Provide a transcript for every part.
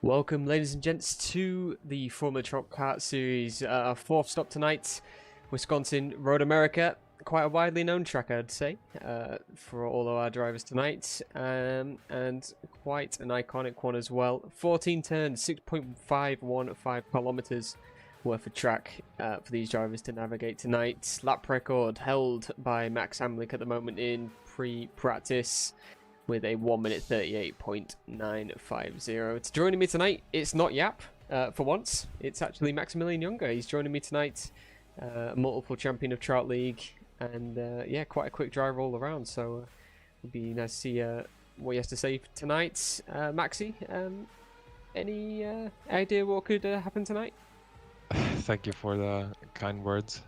Welcome, ladies and gents, to the Formula Truck Kart Series. Our fourth stop tonight, Wisconsin Road America. Quite a widely known track, I'd say, for all of our drivers tonight, and quite an iconic one as well. 14 turns, 6.515 kilometers worth of track for these drivers to navigate tonight. Lap record held by Max Hamlick at the moment in pre-practice, with a 1 minute 38.950. It's joining me tonight. It's not Yap for once. It's actually Maximilian Younger. He's joining me tonight, multiple champion of Trout League, and yeah, quite a quick driver all around. So it'd be nice to see what he has to say tonight. Maxi, any idea what could happen tonight? Thank you for the kind words.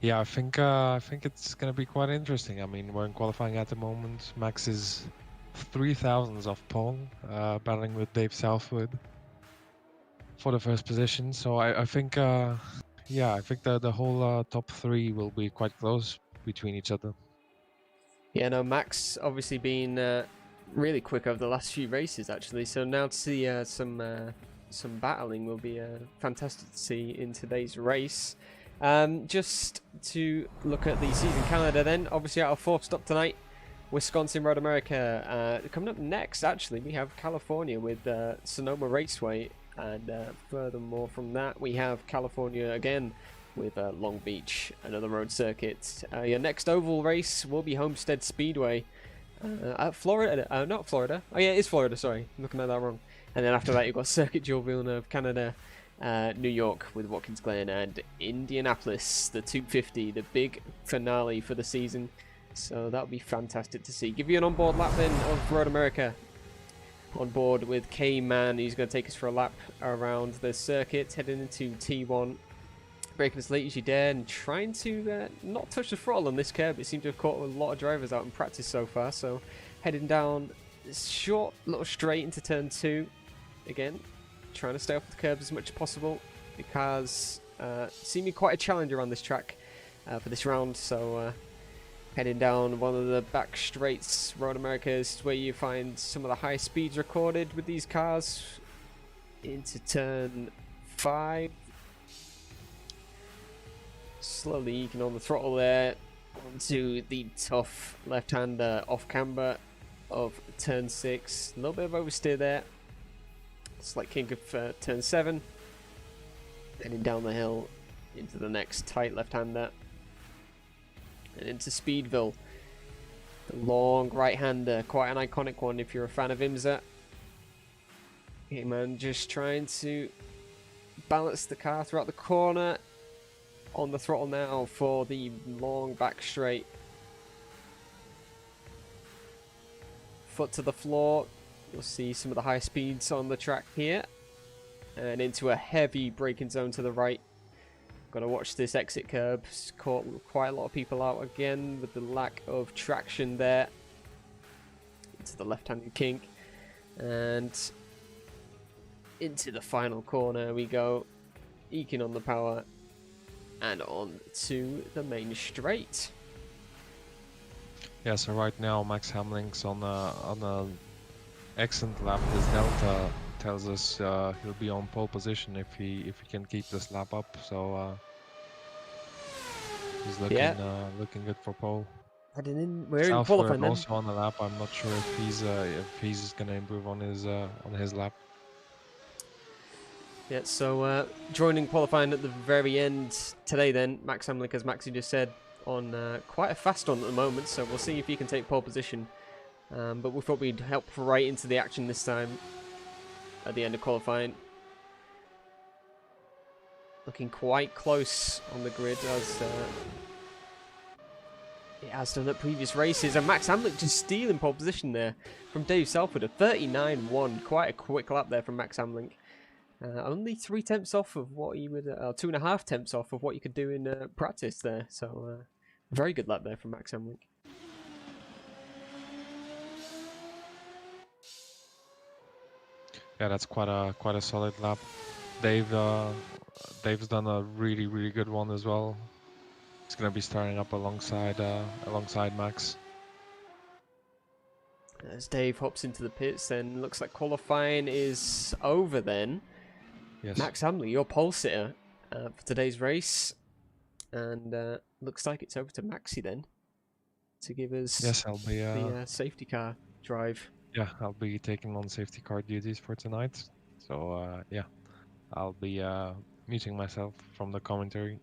Yeah, I think it's gonna be quite interesting. I mean, we're in qualifying at the moment. Max is 3,000s off pole, battling with Dave Southwood for the first position. So I think, yeah, I think the whole top three will be quite close between each other. Yeah, no, Max obviously been really quick over the last few races, actually. So now to see some battling will be fantastic to see in today's race. Just to look at the season calendar then, obviously our fourth stop tonight, Wisconsin Road America. Coming up next, actually, we have California with Sonoma Raceway, and furthermore from that, we have California again with Long Beach, another road circuit. Your next oval race will be Homestead Speedway at Florida. Not Florida. Oh yeah, it is Florida, sorry. I'm looking at that wrong. And then after that, you've got Circuit Jules Villeneuve, Canada, New York with Watkins Glen, and Indianapolis, the 250, the big finale for the season. So that'll be fantastic to see. Give you an onboard lap then of Road America. On board with K-Man, who's going to take us for a lap around the circuit, heading into T1. Braking as late as you dare and trying to not touch the throttle on this curb. It seems to have caught a lot of drivers out in practice so far. So heading down this short little straight into turn 2 again. Trying to stay off the curbs as much as possible. The cars seeming quite a challenge around this track for this round. So heading down one of the back straights, Road America is where you find some of the high speeds recorded with these cars. Into turn 5. Slowly eking on the throttle there. Onto the tough left-hander off camber of turn 6. A little bit of oversteer there. Slight kink of turn 7. Heading down the hill into the next tight left-hander. And into Speedville. The long right-hander. Quite an iconic one if you're a fan of IMSA. Okay, man, just trying to balance the car throughout the corner. On the throttle now for the long back straight. Foot to the floor. You'll see some of the high speeds on the track here. And into a heavy braking zone to the right. Got to watch this exit curb. It's caught quite a lot of people out again with the lack of traction there. Into the left-handed kink. And into the final corner we go. Eking on the power. And on to the main straight. Yeah, so right now Max Hamlick's on a excellent lap. His delta tells us he'll be on pole position if he can keep this lap up. So he's looking good for pole. Heading in, we're in Southward qualifying then. also on the lap. I'm not sure if he's gonna improve on his lap. Yeah, so joining qualifying at the very end today then, Max Hamlick, as Maxi just said, on quite a fast one at the moment, so we'll see if he can take pole position. But we thought we'd help right into the action this time at the end of qualifying. Looking quite close on the grid as it has done at previous races, and Max Hamlick just stealing pole position there from Dave Southwood, a 39.1, quite a quick lap there from Max Hamlick. Only 3 tenths off of what you would, 2.5 tenths off of what you could do in practice there. So very good lap there from Max Hamlick. Yeah, that's quite a solid lap. Dave's done a really good one as well. He's gonna be starting up alongside Max. As Dave hops into the pits, then looks like qualifying is over then. Yes. Max Hamlin, your pole sitter for today's race. And looks like it's over to Maxi then to give us Yes, I'll be. the safety car drive. Yeah, I'll be taking on safety car duties for tonight. So yeah, I'll be muting myself from the commentary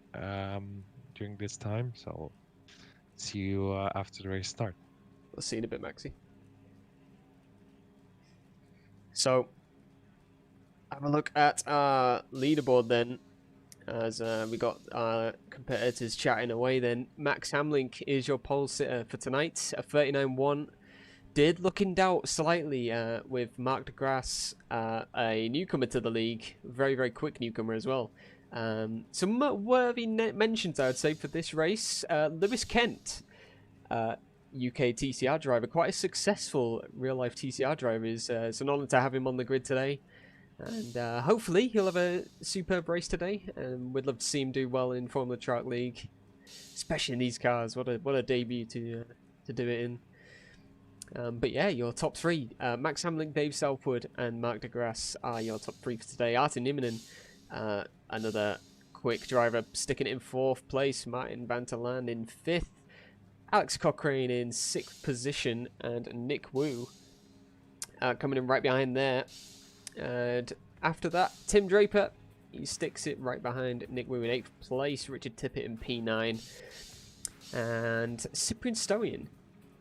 during this time. So see you after the race start. We'll see you in a bit, Maxi. So, have a look at our leaderboard then, as we got our competitors chatting away then. Max Hamlin is your pole sitter for tonight, a 39.1. Did look in doubt slightly with Mark de Grasse, a newcomer to the league, very, very quick newcomer as well. Some worthy mentions, I would say, for this race. Lewis Kent, UK TCR driver, quite a successful real-life TCR driver. It's an honour to have him on the grid today. And hopefully he'll have a superb race today. And we'd love to see him do well in Formula Truck League, especially in these cars. What a debut to do it in. But yeah, your top three, Max Hamlin, Dave Southwood, and Mark de Grasse are your top three for today. Artin Niminen, another quick driver, sticking it in 4th place. Martin Van der Laan in 5th. Alex Cochrane in 6th position, and Nick Wu coming in right behind there. And after that, Tim Draper, he sticks it right behind Nick Wu in 8th place. Richard Tippett in P9. And Cyprian Stoyan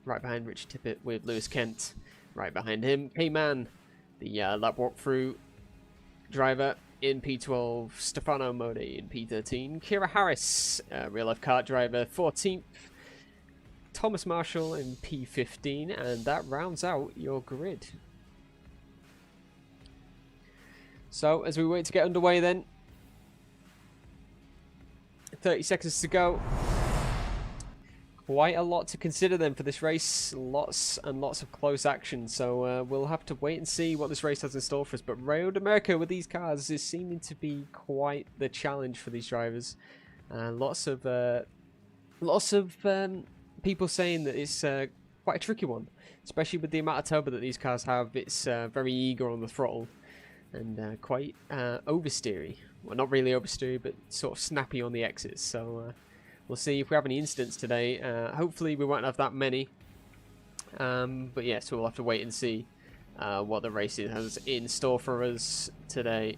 right behind Richard Tippett, with Lewis Kent right behind him. K-Man, the lap walkthrough driver, in P12. Stefano Modi in P13. Kira Harris, real-life kart driver, 14th. Thomas Marshall in P15, and that rounds out your grid. So, as we wait to get underway then, 30 seconds to go. Quite a lot to consider then for this race. Lots and lots of close action, so we'll have to wait and see what this race has in store for us. But Road America with these cars is seeming to be quite the challenge for these drivers. Lots of people saying that it's quite a tricky one, especially with the amount of turbo that these cars have. It's very eager on the throttle and quite oversteery. Well, not really oversteery, but sort of snappy on the exits. So we'll see if we have any incidents today. Hopefully we won't have that many. But yeah, so we'll have to wait and see what the race has in store for us today.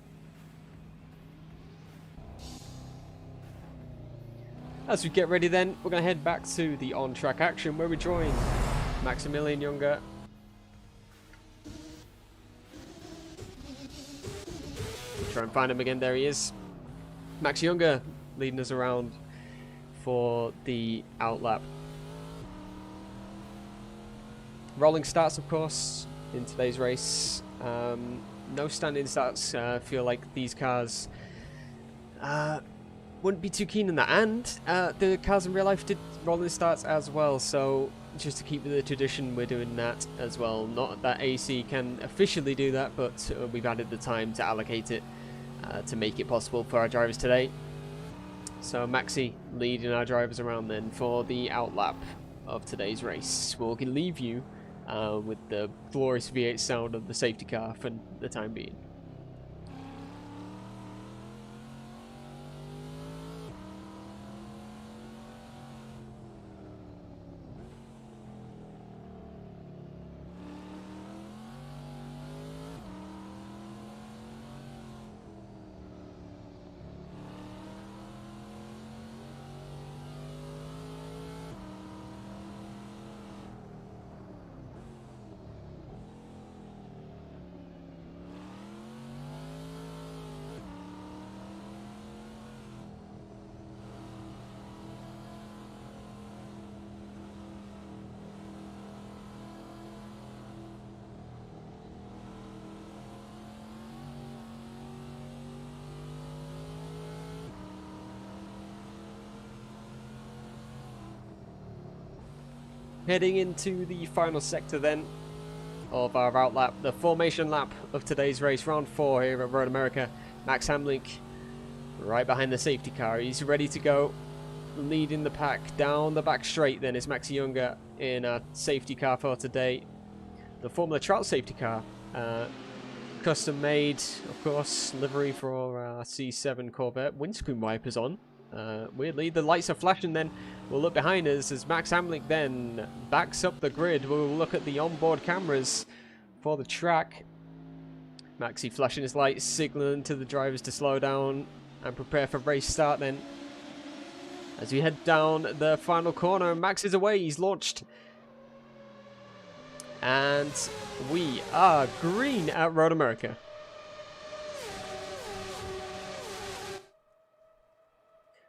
As we get ready then, we're going to head back to the on-track action where we join Maximilian Younger. Try and find him again. There he is. Max Younger leading us around for the outlap. Rolling starts, of course, in today's race. No standing starts. Feel like these cars wouldn't be too keen on that, and the cars in real life did rolling starts as well, so just to keep with the tradition, we're doing that as well. Not that AC can officially do that, but we've added the time to allocate it to make it possible for our drivers today. So Maxi leading our drivers around then for the outlap of today's race. We'll leave you with the glorious V8 sound of the safety car for the time being. Heading into the final sector then of our outlap, the formation lap of today's race, round 4 here at Road America. Max Hamlin right behind the safety car. He's ready to go, leading the pack down the back straight then is Maxi Younger in a safety car for today. the Formula Trout safety car. Custom made, of course, livery for our C7 Corvette. Windscreen wipers on. Weirdly, the lights are flashing. Then we'll look behind us as Max Hamlick then backs up the grid. We'll look at the onboard cameras for the track. Maxi flashing his lights, signaling to the drivers to slow down and prepare for race start then. As we head down the final corner, Max is away. He's launched. And we are green at Road America.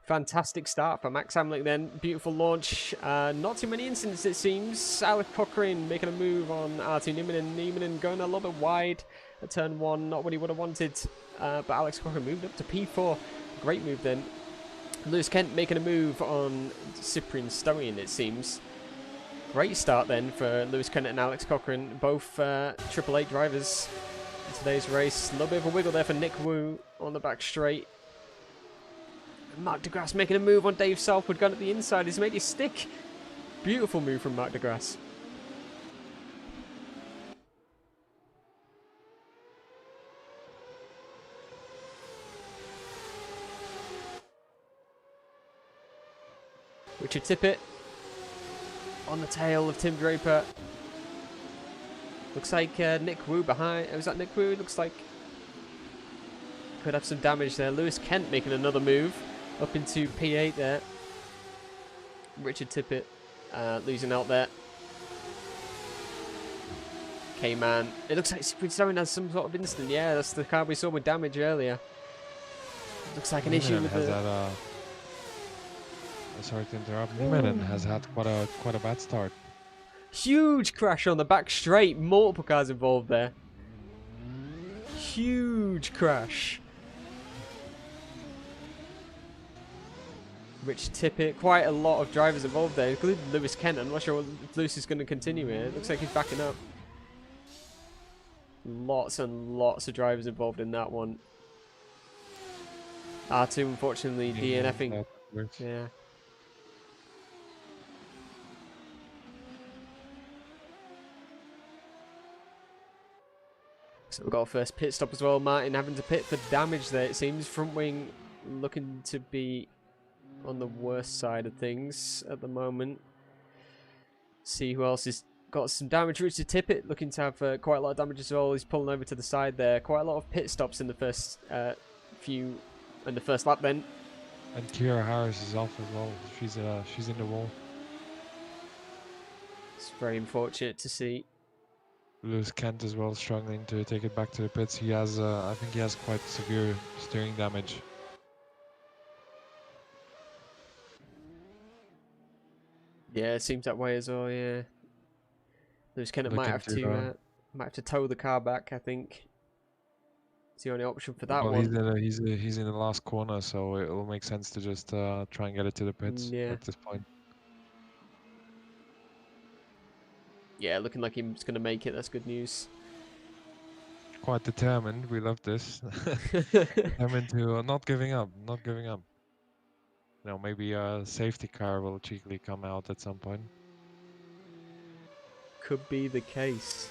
Fantastic start for Max Hamlick then. Beautiful launch. Not too many incidents it seems. Alex Cochrane making a move on R2 Nieminen. Nieminen going a little bit wide at turn 1. Not what he would have wanted. But Alex Cochrane moved up to P4. Great move then. Lewis Kent making a move on Cyprian Stoian it seems. Great start then for Lewis Kent and Alex Cochrane, both Triple Eight drivers in today's race. A little bit of a wiggle there for Nick Wu on the back straight. Mark DeGrasse making a move on Dave Southwood, going at the inside. He's made his stick. Beautiful move from Mark DeGrasse. Richard Tippett on the tail of Tim Draper. Looks like Nick Wu behind. Was that Nick Wu? Looks like could have some damage there. Lewis Kent making another move up into P8 there. Richard Tippett losing out there. K-Man. It looks like Cyprian has some sort of incident. Yeah, that's the car we saw with damage earlier. Looks like an issue with the... Sorry to interrupt. Nieminen has had quite a bad start. Huge crash on the back straight. Multiple cars involved there. Huge crash. Rich Tippett. Quite a lot of drivers involved there, including Lewis Kent. I'm not sure if Lewis is going to continue here. It looks like he's backing up. Lots and lots of drivers involved in that one. R2 unfortunately DNFing. Yeah. So we've got our first pit stop as well. Martin having to pit for damage there. It seems front wing looking to be on the worst side of things at the moment. See who else has got some damage. Richard Tippett looking to have quite a lot of damage as well. He's pulling over to the side there. Quite a lot of pit stops in the first first lap then. And Kira Harris is off as well. She's in the wall. It's very unfortunate to see. Lewis Kent as well, struggling to take it back to the pits. He has, I think he has quite severe steering damage. Yeah, it seems that way as well. Yeah, Lewis Kent might have to tow the car back. I think it's the only option for that one. He's in the last corner, so it will make sense to just try and get it to the pits at this point. Yeah, looking like he's going to make it. That's good news. Quite determined. We love this. Determined to not giving up. Not giving up. You know, maybe a safety car will cheekily come out at some point. Could be the case.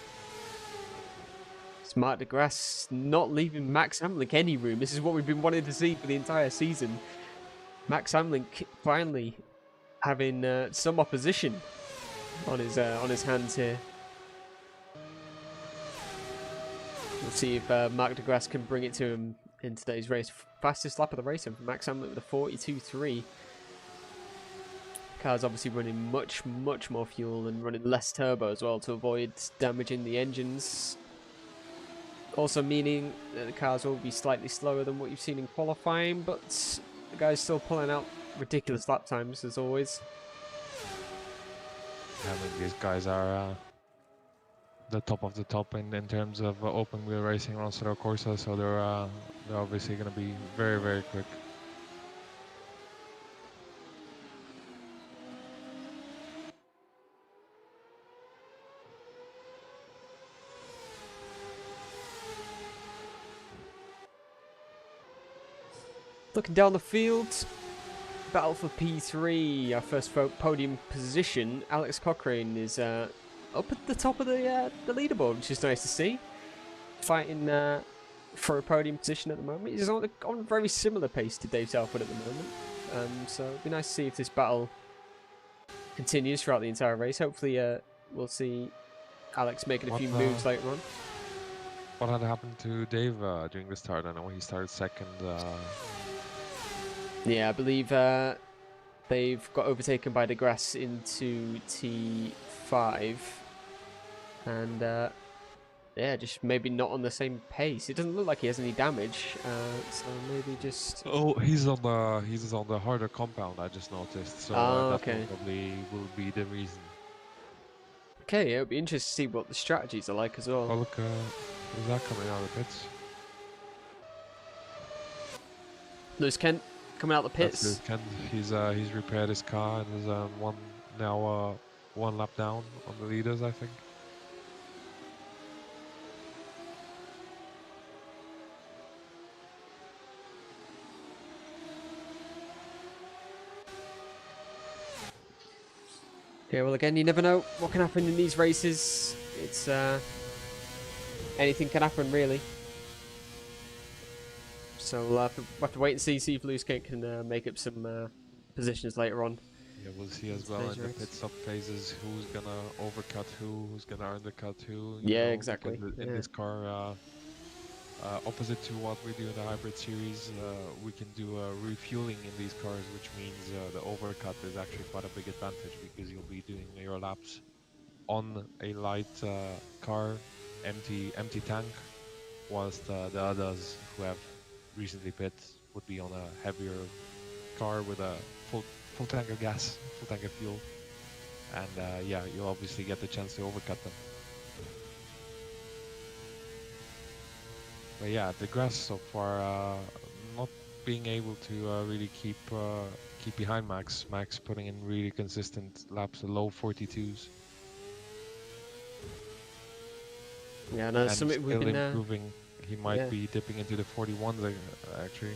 Smart DeGrasse not leaving Max Hamlick any room. This is what we've been wanting to see for the entire season. Max Hamlick finally having some opposition on his hands here. We'll see if Mark DeGrasse can bring it to him in today's race. Fastest lap of the race for Max Hamlick with a 42.3. Car's obviously running much more fuel and running less turbo as well to avoid damaging the engines. Also meaning that the cars will be slightly slower than what you've seen in qualifying, but the guy's still pulling out ridiculous lap times as always. I mean, these guys are the top of the top in terms of open wheel racing on Astro Corsa, so they're obviously going to be very quick. Looking down the field, battle for P3, our first podium position. Alex Cochrane is up at the top of the leaderboard, which is nice to see. Fighting for a podium position at the moment. He's on a very similar pace to Dave Southwood at the moment. So it'd be nice to see if this battle continues throughout the entire race. Hopefully, we'll see Alex making a few moves later on. What had happened to Dave during the start? I know he started second. Yeah, I believe they've got overtaken by DeGrasse into T5. And yeah, just maybe not on the same pace. It doesn't look like he has any damage, so maybe just... Oh, he's on the harder compound, I just noticed. So that okay. probably will be the reason. Okay, it'll be interesting to see what the strategies are like as well. Oh look, who's that coming out of the pits? Lewis Kent coming out the pits. That's Kent. He's repaired his car and is one lap down on the leaders, I think. Okay, well again, you never know what can happen in these races. It's anything can happen really. So we'll have to wait and see if Lewis Kent can make up some positions later on. Yeah, we'll see as well in the pit stop phases who's gonna overcut who's gonna undercut who. Yeah, exactly. In this car, opposite to what we do in the hybrid series, we can do refueling in these cars, which means the overcut is actually quite a big advantage because you'll be doing your laps on a light car, empty tank, whilst the others who have recently pit would be on a heavier car with a full tank of gas, full tank of fuel, and yeah, you'll obviously get the chance to overcut them. But yeah, the grass so far not being able to really keep behind Max. Max putting in really consistent laps, low 42s. Yeah, no, and something we've been improving. He might be dipping into the 41s actually.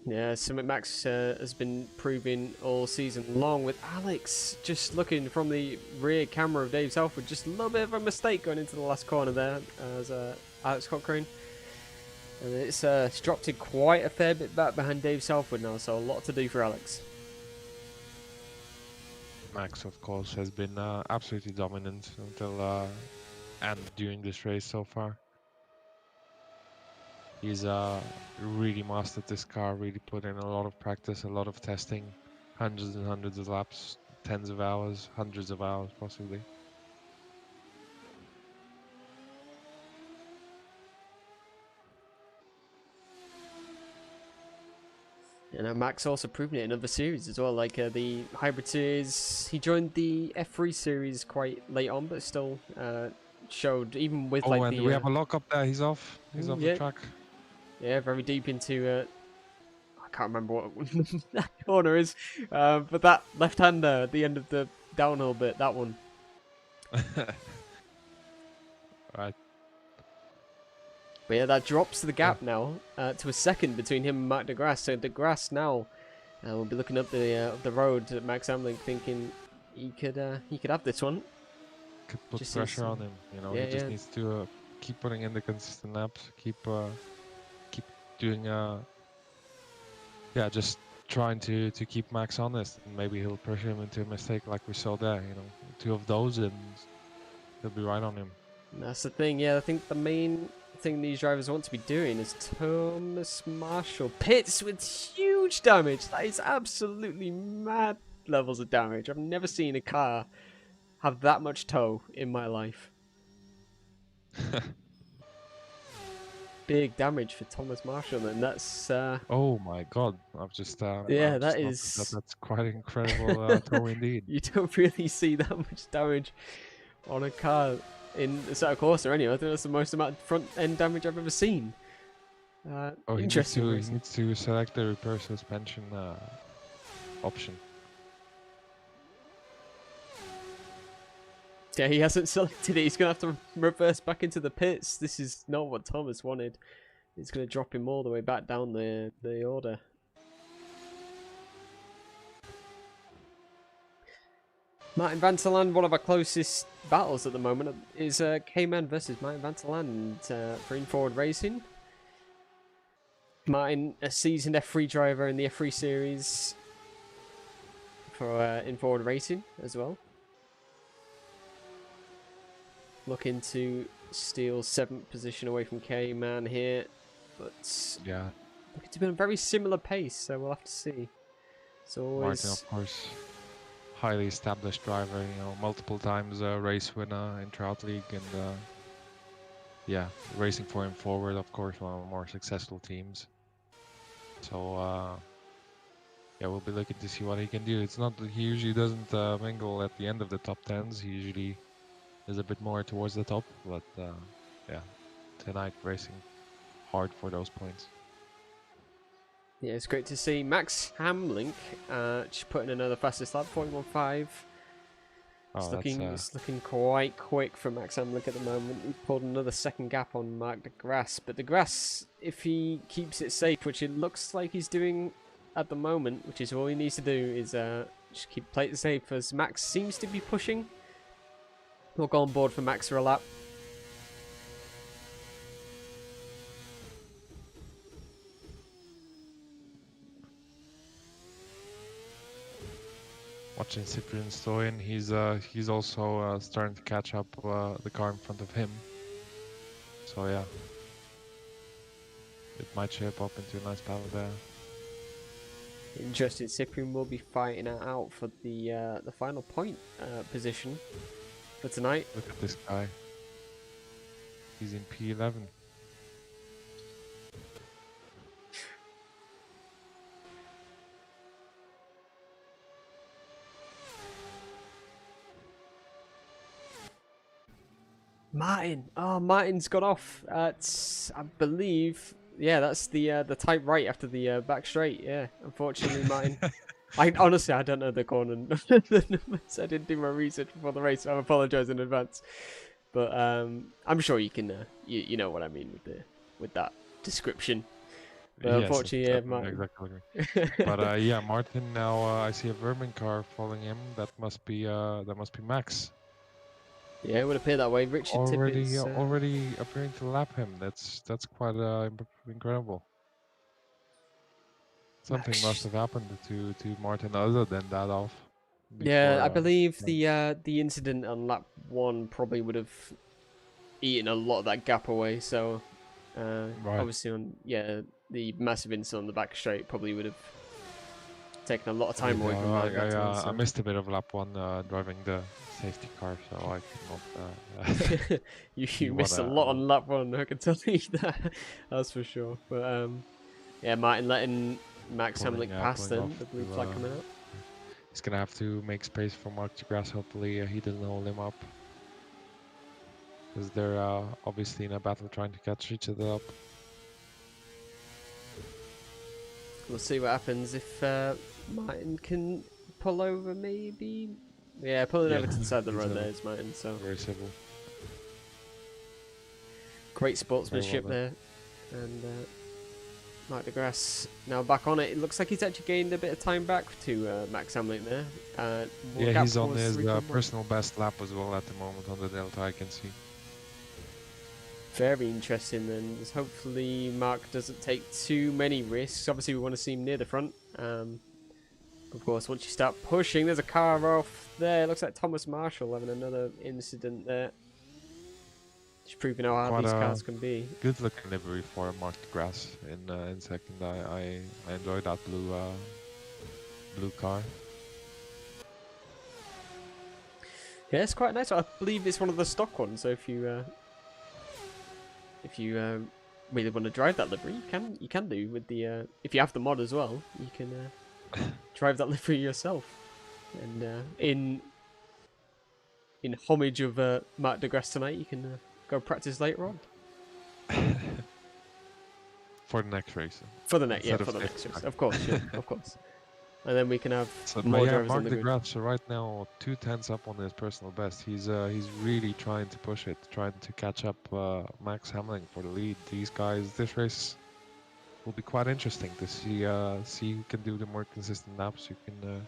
Yeah, something Max has been proving all season long with Alex just looking from the rear camera of Dave Southwood. Just a little bit of a mistake going into the last corner there as Alex Cochrane. And it's dropped it quite a fair bit back behind Dave Southwood now, so a lot to do for Alex. Max, of course, has been absolutely dominant until and during this race so far. He's really mastered this car, really put in a lot of practice, a lot of testing, hundreds and hundreds of laps, tens of hours, hundreds of hours possibly. And Max also proven it in other series as well, like the hybrid series. He joined the F3 series quite late on, but still showed even with like and we have a lock up there. He's off. He's off the track. Yeah, very deep into. I can't remember what that corner is, but that left-hander at the end of the downhill bit, that one. Right. But yeah, that drops the gap now to a second between him and Marc DeGrasse. So DeGrasse now will be looking up the road at Max Amlink, thinking he could have this one. Could put pressure on him. You know, he just needs to keep putting in the consistent laps, keep doing just trying to keep Max honest, and maybe he'll pressure him into a mistake like we saw there. You know, 2 of those, and he'll be right on him. And that's the thing. Yeah, I think the main thing these drivers want to be doing is Thomas Marshall pits with huge damage. That is absolutely mad levels of damage. I've never seen a car have that much tow in my life. Big damage for Thomas Marshall, and that's oh my god, I've just yeah, that's quite incredible tow indeed. You don't really see that much damage on a car in the Assetto Corsa anyway. I think that's the most amount of front end damage I've ever seen. Oh, he needs to select the repair suspension option. Yeah, he hasn't selected it. He's going to have to reverse back into the pits. This is not what Thomas wanted. It's going to drop him all the way back down the order. Martin Van der Land, one of our closest battles at the moment, is K-Man versus Martin Van der Land for In-Forward Racing. Martin, a seasoned F3 driver in the F3 series for In-Forward Racing as well. Looking to steal 7th position away from K-Man here, but Yeah, looking to be on a very similar pace, so we'll have to see. It's always... Martin, of course, highly established driver, you know, multiple times race winner in Trout League, and yeah, racing for him forward, of course, one of the more successful teams. So yeah, we'll be looking to see what he can do. It's not that he usually doesn't mingle at the end of the top 10s. He usually is a bit more towards the top, but yeah, tonight racing hard for those points. Yeah, it's great to see Max Hamlink just putting another fastest lap, 41.5. Oh, It's looking quite quick for Max Hamlink at the moment. He pulled another second gap on Mark de Grasse, but de Grasse, if he keeps it safe, which it looks like he's doing at the moment, which is all he needs to do, is just play it safe, as Max seems to be pushing. We'll go on board for Max for a lap. watching Cyprian Stoyan, he's also starting to catch up the car in front of him. So yeah, it might shape up into a nice battle there. Interesting, Cyprian will be fighting it out for the final point position for tonight. Look at this guy. He's in P11. Martin. Oh, Martin's got off. It's, I believe, yeah, that's the tight right after the back straight. Yeah, unfortunately, Martin. I honestly, I don't know the corner the numbers. I didn't do my research before the race, so I apologise in advance. But I'm sure you can, you know what I mean with that description. But Yes, unfortunately, yeah, Martin. exactly. But yeah, Martin now. I see a Vermin car following him. That must be Max. Yeah, it would appear that way. Richard Tippett's already appearing to lap him. That's quite incredible. Something must have happened to Martin other than that off. Yeah, I believe the incident on lap 1 probably would have eaten a lot of that gap away. So right. obviously the massive incident on the back straight probably would have taken a lot of time away from Martin. I missed a bit of lap 1 driving the safety car, so I could not. You missed a lot on lap 1. I can tell you that. That's for sure. But yeah, Martin letting Max Hamlink pass then. The blue flag coming out. He's gonna have to make space for Mark de Grasse. Hopefully he doesn't hold him up, because they're obviously in a battle trying to catch each other up. We'll see what happens if Martin can pull over, maybe. Yeah, pulling over to the side of the road there is Martin. So very civil. Great sportsmanship there, and Mark de Grasse now back on it. It looks like he's actually gained a bit of time back to Max Hamlink there. Yeah, he's on his personal best lap as well at the moment on the Delta, I can see. Very interesting then. Hopefully Mark doesn't take too many risks. Obviously we want to see him near the front. Of course, once you start pushing, there's a car off there. Looks like Thomas Marshall having another incident there. Just proving how hard these cars can be. Good looking livery for Mark de Grasse in second. I enjoy that blue car. Yeah, it's quite nice. I believe it's one of the stock ones. So if you really want to drive that livery, you can do with the if you have the mod as well. You can drive that livery yourself. And in homage of Mark de Grasse tonight, you can go practice later on. For the next race. For the next, yeah, for the next race. Of course, yeah, of course. And then we can have more drivers on the grid. Mark de Grasse right now 2 tenths up on his personal best. He's really trying to push it, trying to catch up Max Hamlink for the lead. These guys, this race will be quite interesting to see who can do the more consistent laps, who can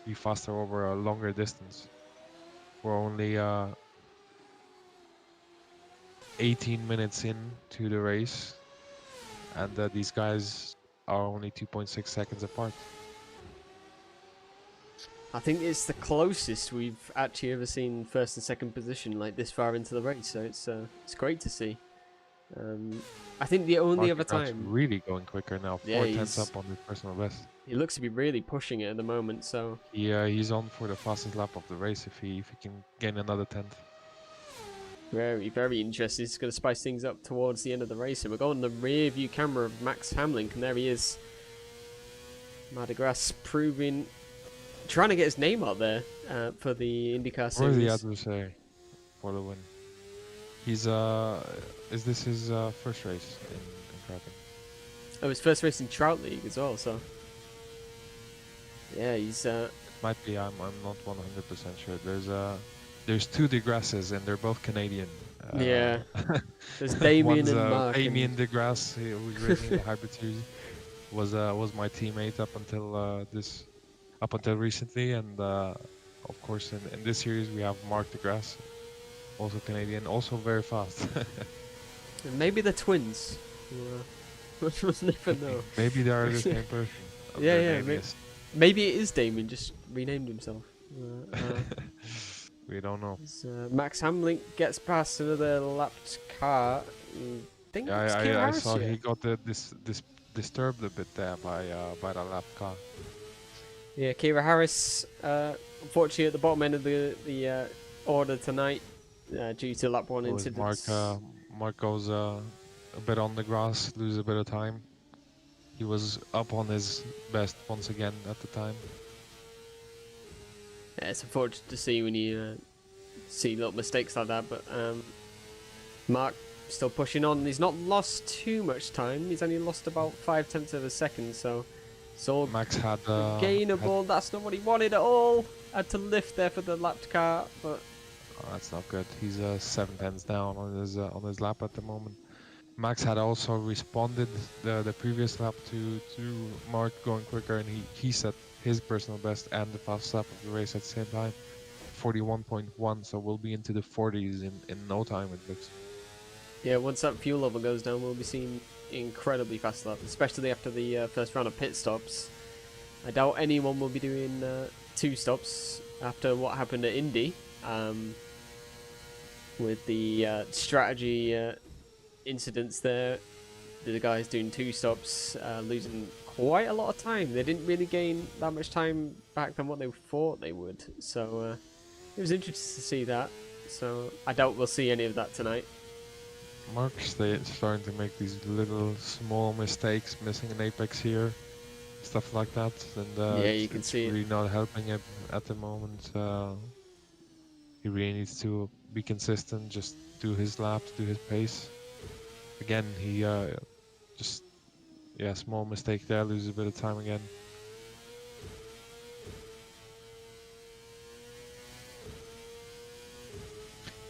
be faster over a longer distance. We're only 18 minutes in to the race, and these guys are only 2.6 seconds apart. I think it's the closest we've actually ever seen first and second position like this far into the race, so it's great to see. I think the only Mark other Degrasse time, really going quicker now, yeah, 4 tenths up on his personal best. he looks to be really pushing it at the moment. So He's on for the fastest lap of the race if he can gain another tenth. very, very interesting. It's going to spice things up towards the end of the race, and we're going the rear view camera of Max Hamlin, and there he is. Degrasse trying to get his name out there for the IndyCar Where is the series. adversary for the win? He's is this his first race in karting? Oh, his first race in Trout League as well. So yeah, he's Might be. I'm not 100% sure. There's two DeGrasses and they're both Canadian. yeah. There's Damien One's and Mark. Damien DeGrasse, who's racing in the hybrid series, was my teammate up until recently, and of course in this series we have Mark DeGrasse, also Canadian, also very fast. And maybe they're twins. We'll never know. Maybe they are the same person. Yeah, maybe it is Damien, just renamed himself. We don't know. Max Hamlin gets past another lapped car. I saw he got disturbed a bit there by the lap car. Yeah, Kira Harris, unfortunately at the bottom end of the order tonight, due to lap 1 incidents. Mark goes a bit on the grass, loses a bit of time. He was up on his best once again at the time. Yeah, it's unfortunate to see when you see little mistakes like that, but Mark still pushing on. He's not lost too much time. He's only lost about 5/10 of a second, so it's all Max had gainable. That's not what he wanted at all. Had to lift there for the lapped car, but that's not good. He's 7 tenths down on his lap at the moment. Max had also responded the previous lap to Mark going quicker, and he set his personal best and the fastest lap of the race at the same time, 41.1. So we'll be into the 40s in no time, it looks. Yeah, once that fuel level goes down, we'll be seeing incredibly fast laps, especially after the first round of pit stops. I doubt anyone will be doing 2 stops after what happened at Indy, with the strategy incidents there. The guys doing 2 stops, losing quite a lot of time. They didn't really gain that much time back than what they thought they would. So it was interesting to see that. So I doubt we'll see any of that tonight. Mark's starting to make these little small mistakes, missing an apex here, stuff like that, and yeah, you can see really it. not helping him at the moment. He really needs to be consistent, just do his laps, do his pace. Again, he small mistake there, loses a bit of time again.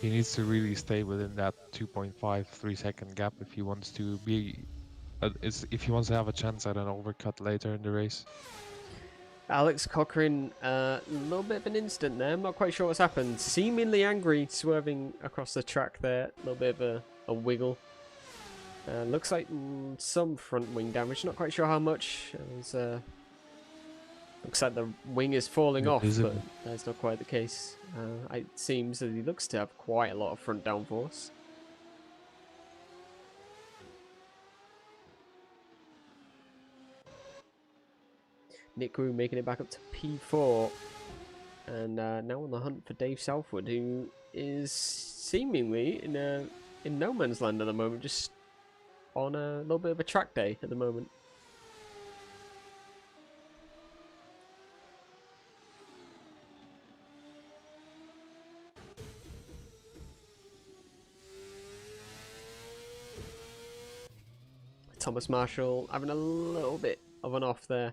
He needs to really stay within that 2.5-3 second gap if he wants to be, if he wants to have a chance at an overcut later in the race. Alex Cochrane, a little bit of an incident there. I'm not quite sure what's happened. Seemingly angry, swerving across the track there. A little bit of a wiggle. Looks like some front wing damage. Not quite sure how much. Looks like the wing is falling off, but that's not quite the case. It seems that he looks to have quite a lot of front downforce. Nick Wu making it back up to P4. And now on the hunt for Dave Southwood, who is seemingly in no man's land at the moment, just on a little bit of a track day at the moment. Thomas Marshall having a little bit of an off there,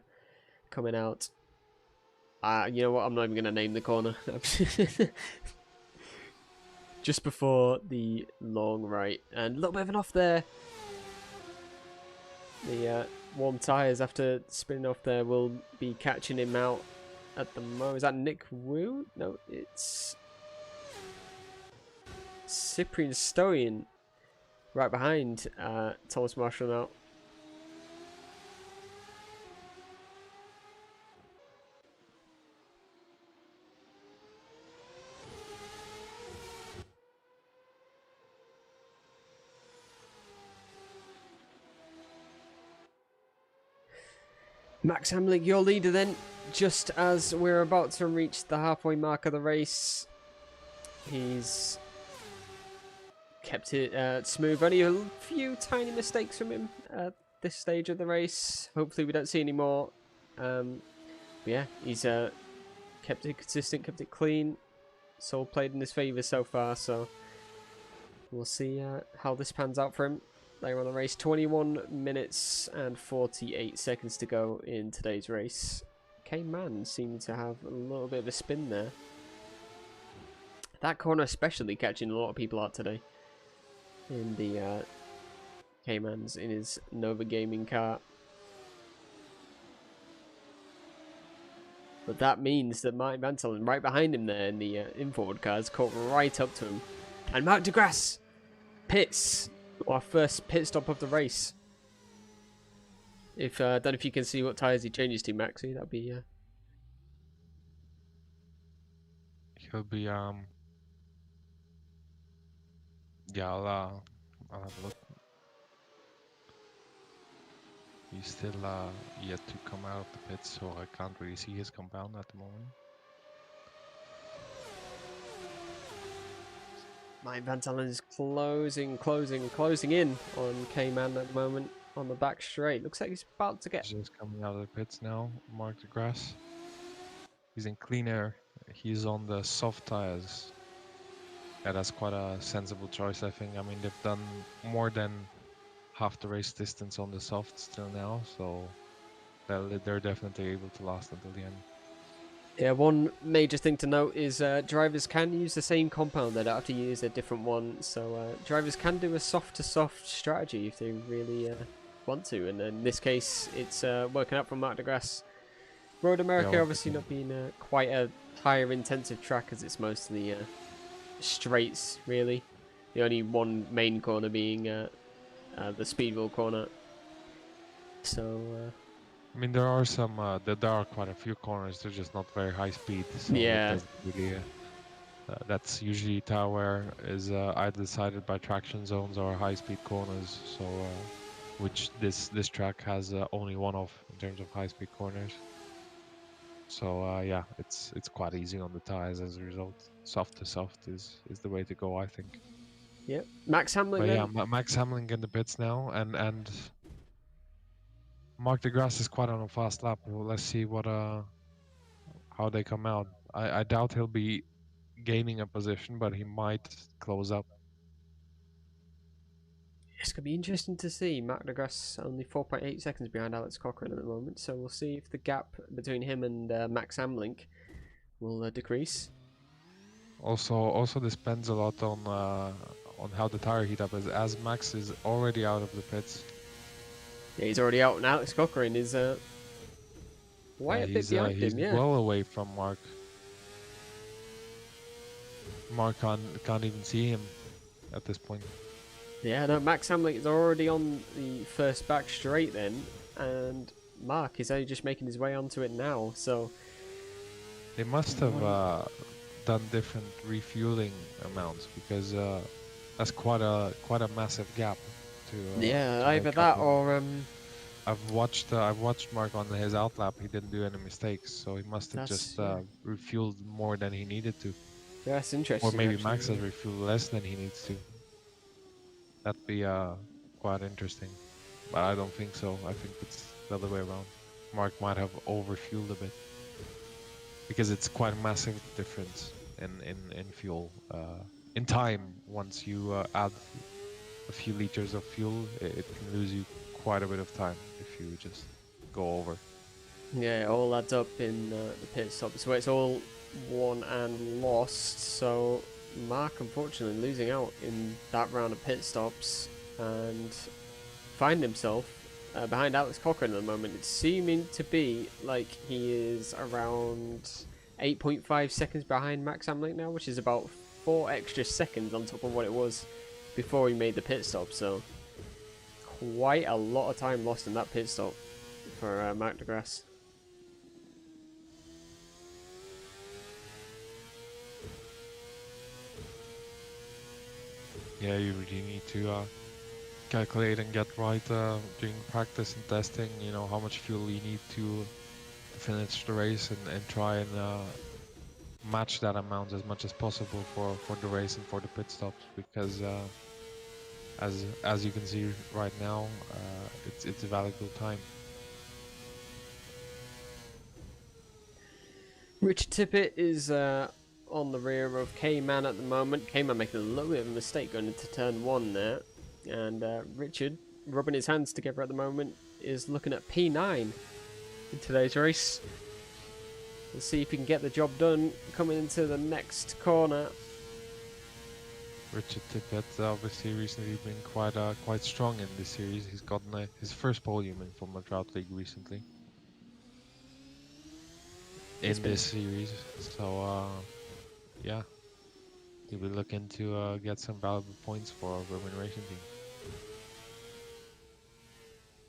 coming out. You know what? I'm not even going to name the corner. Just before the long right, and a little bit of an off there. The warm tyres after spinning off there will be catching him out at the moment. Is that Nick Wu? No, it's Cyprian Stoyan right behind Thomas Marshall now. Max Hamling, your leader then, just as we're about to reach the halfway mark of the race. He's kept it smooth. Only a few tiny mistakes from him at this stage of the race. Hopefully we don't see any more. Yeah, he's kept it consistent, kept it clean. It's all played in his favour so far, so we'll see how this pans out for him. Later on the race, 21 minutes and 48 seconds to go in today's race. K-Man seemed to have a little bit of a spin there. That corner especially catching a lot of people out today. In the K-Man's in his Nova Gaming car. But that means that Martin Van Tellen right behind him there in the in-forward car has caught right up to him. And Marc de Grasse pits. Our first pit stop of the race. If I don't know if you can see what tyres he changes to, Maxi. That'd be He'll be yeah, I'll have a look. He's still yet to come out of the pits, so I can't really see his compound at the moment. Martin Van Tellen is closing in on K-Man at the moment on the back straight. Looks like he's about to get. He's just coming out of the pits now. Marc de Grasse. He's in clean air. He's on the soft tires. Yeah, that's quite a sensible choice, I think. I mean, they've done more than half the race distance on the softs till now, so they're definitely able to last until the end. Yeah, one major thing to note is drivers can use the same compound. They don't have to use a different one. So drivers can do a soft-to-soft strategy if they really want to. And in this case, it's working out for Marc de Grasse. Road America obviously not being quite a higher intensive track as it's mostly straights, really. The only one main corner being the Speedwell corner. So... I mean, there are some. There are quite a few corners. They're just not very high speed. So yeah, really, that's usually tire wear is either decided by traction zones or high speed corners. So, which this track has only one of in terms of high speed corners. So yeah, it's quite easy on the tires as a result. Soft to soft is the way to go, I think. Yep. Max Hamling. But yeah, Max Hamling in the pits now, and Marc de Grasse is quite on a fast lap. Well, let's see what how they come out. I doubt he'll be gaining a position, but he might close up. It's going to be interesting to see. Marc de Grasse only 4.8 seconds behind Alex Cochrane at the moment, so we'll see if the gap between him and Max Hamling will decrease. Also depends a lot on how the tire heat up is, as Max is already out of the pits. Yeah, he's already out, and Alex Cochrane is quite a bit behind him. He's well away from Mark. Mark can't even see him at this point. Yeah, no, Max Hamling is already on the first back straight then, and Mark is only just making his way onto it now, so... They must have done different refueling amounts, because that's quite a massive gap to... yeah, either that or... I've watched Mark on his outlap. He didn't do any mistakes, so he must have just refueled more than he needed to. Yeah, that's interesting. Or maybe Max has refueled less than he needs to. That'd be quite interesting, but I don't think so. I think it's the other way around. Mark might have overfueled a bit, because it's quite a massive difference in fuel. In time, once you add a few liters of fuel, it can lose you quite a bit of time if you just go over. Yeah, it all adds up in the pit stop. So it's all won and lost. So Mark, unfortunately, losing out in that round of pit stops and find himself behind Alex Cochrane at the moment. It's seeming to be like he is around 8.5 seconds behind Max Hamling now, which is about 4 extra seconds on top of what it was before he made the pit stop. So quite a lot of time lost in that pit stop for Marc de Grasse. Yeah, you really need to calculate and get right during practice and testing. You know how much fuel you need to finish the race and try and match that amount as much as possible for the race and for the pit stops, because as you can see right now, it's a valuable time. Richard Tippett is on the rear of K-Man at the moment. K-Man making a little bit of a mistake going into turn 1 there. And Richard, rubbing his hands together at the moment, is looking at P9 in today's race. We'll see if he can get the job done coming into the next corner. Richard Tippett obviously recently been quite strong in this series. He's gotten his first podium in Formula Drought League recently in this series. So yeah, he'll be looking to get some valuable points for Roman Racing Team.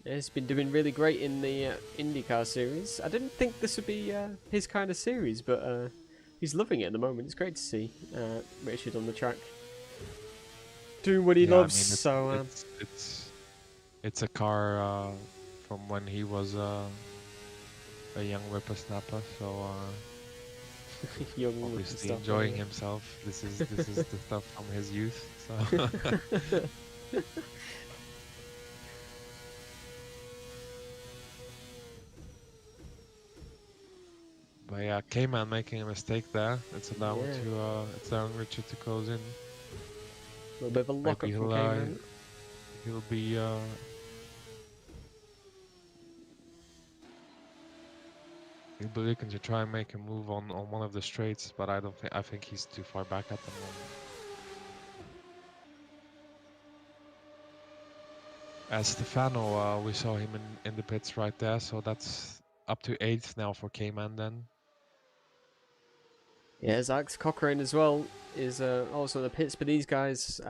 Yeah, he's been doing really great in the IndyCar series. I didn't think this would be his kind of series, but he's loving it at the moment. It's great to see Richard on the track doing what he loves. I mean, it's a car from when he was a young whippersnapper, so young obviously enjoying himself. This is the stuff from his youth. So. But yeah, K-Man making a mistake there. It's allowing Richard to close in. A little bit of a lock up from K-Man. He'll be looking to try and make a move on one of the straights, but I think he's too far back at the moment. As Stefano, we saw him in the pits right there, so that's up to 8th now for K-Man then. Yeah, Alex Cochrane as well is also in the pits, but these guys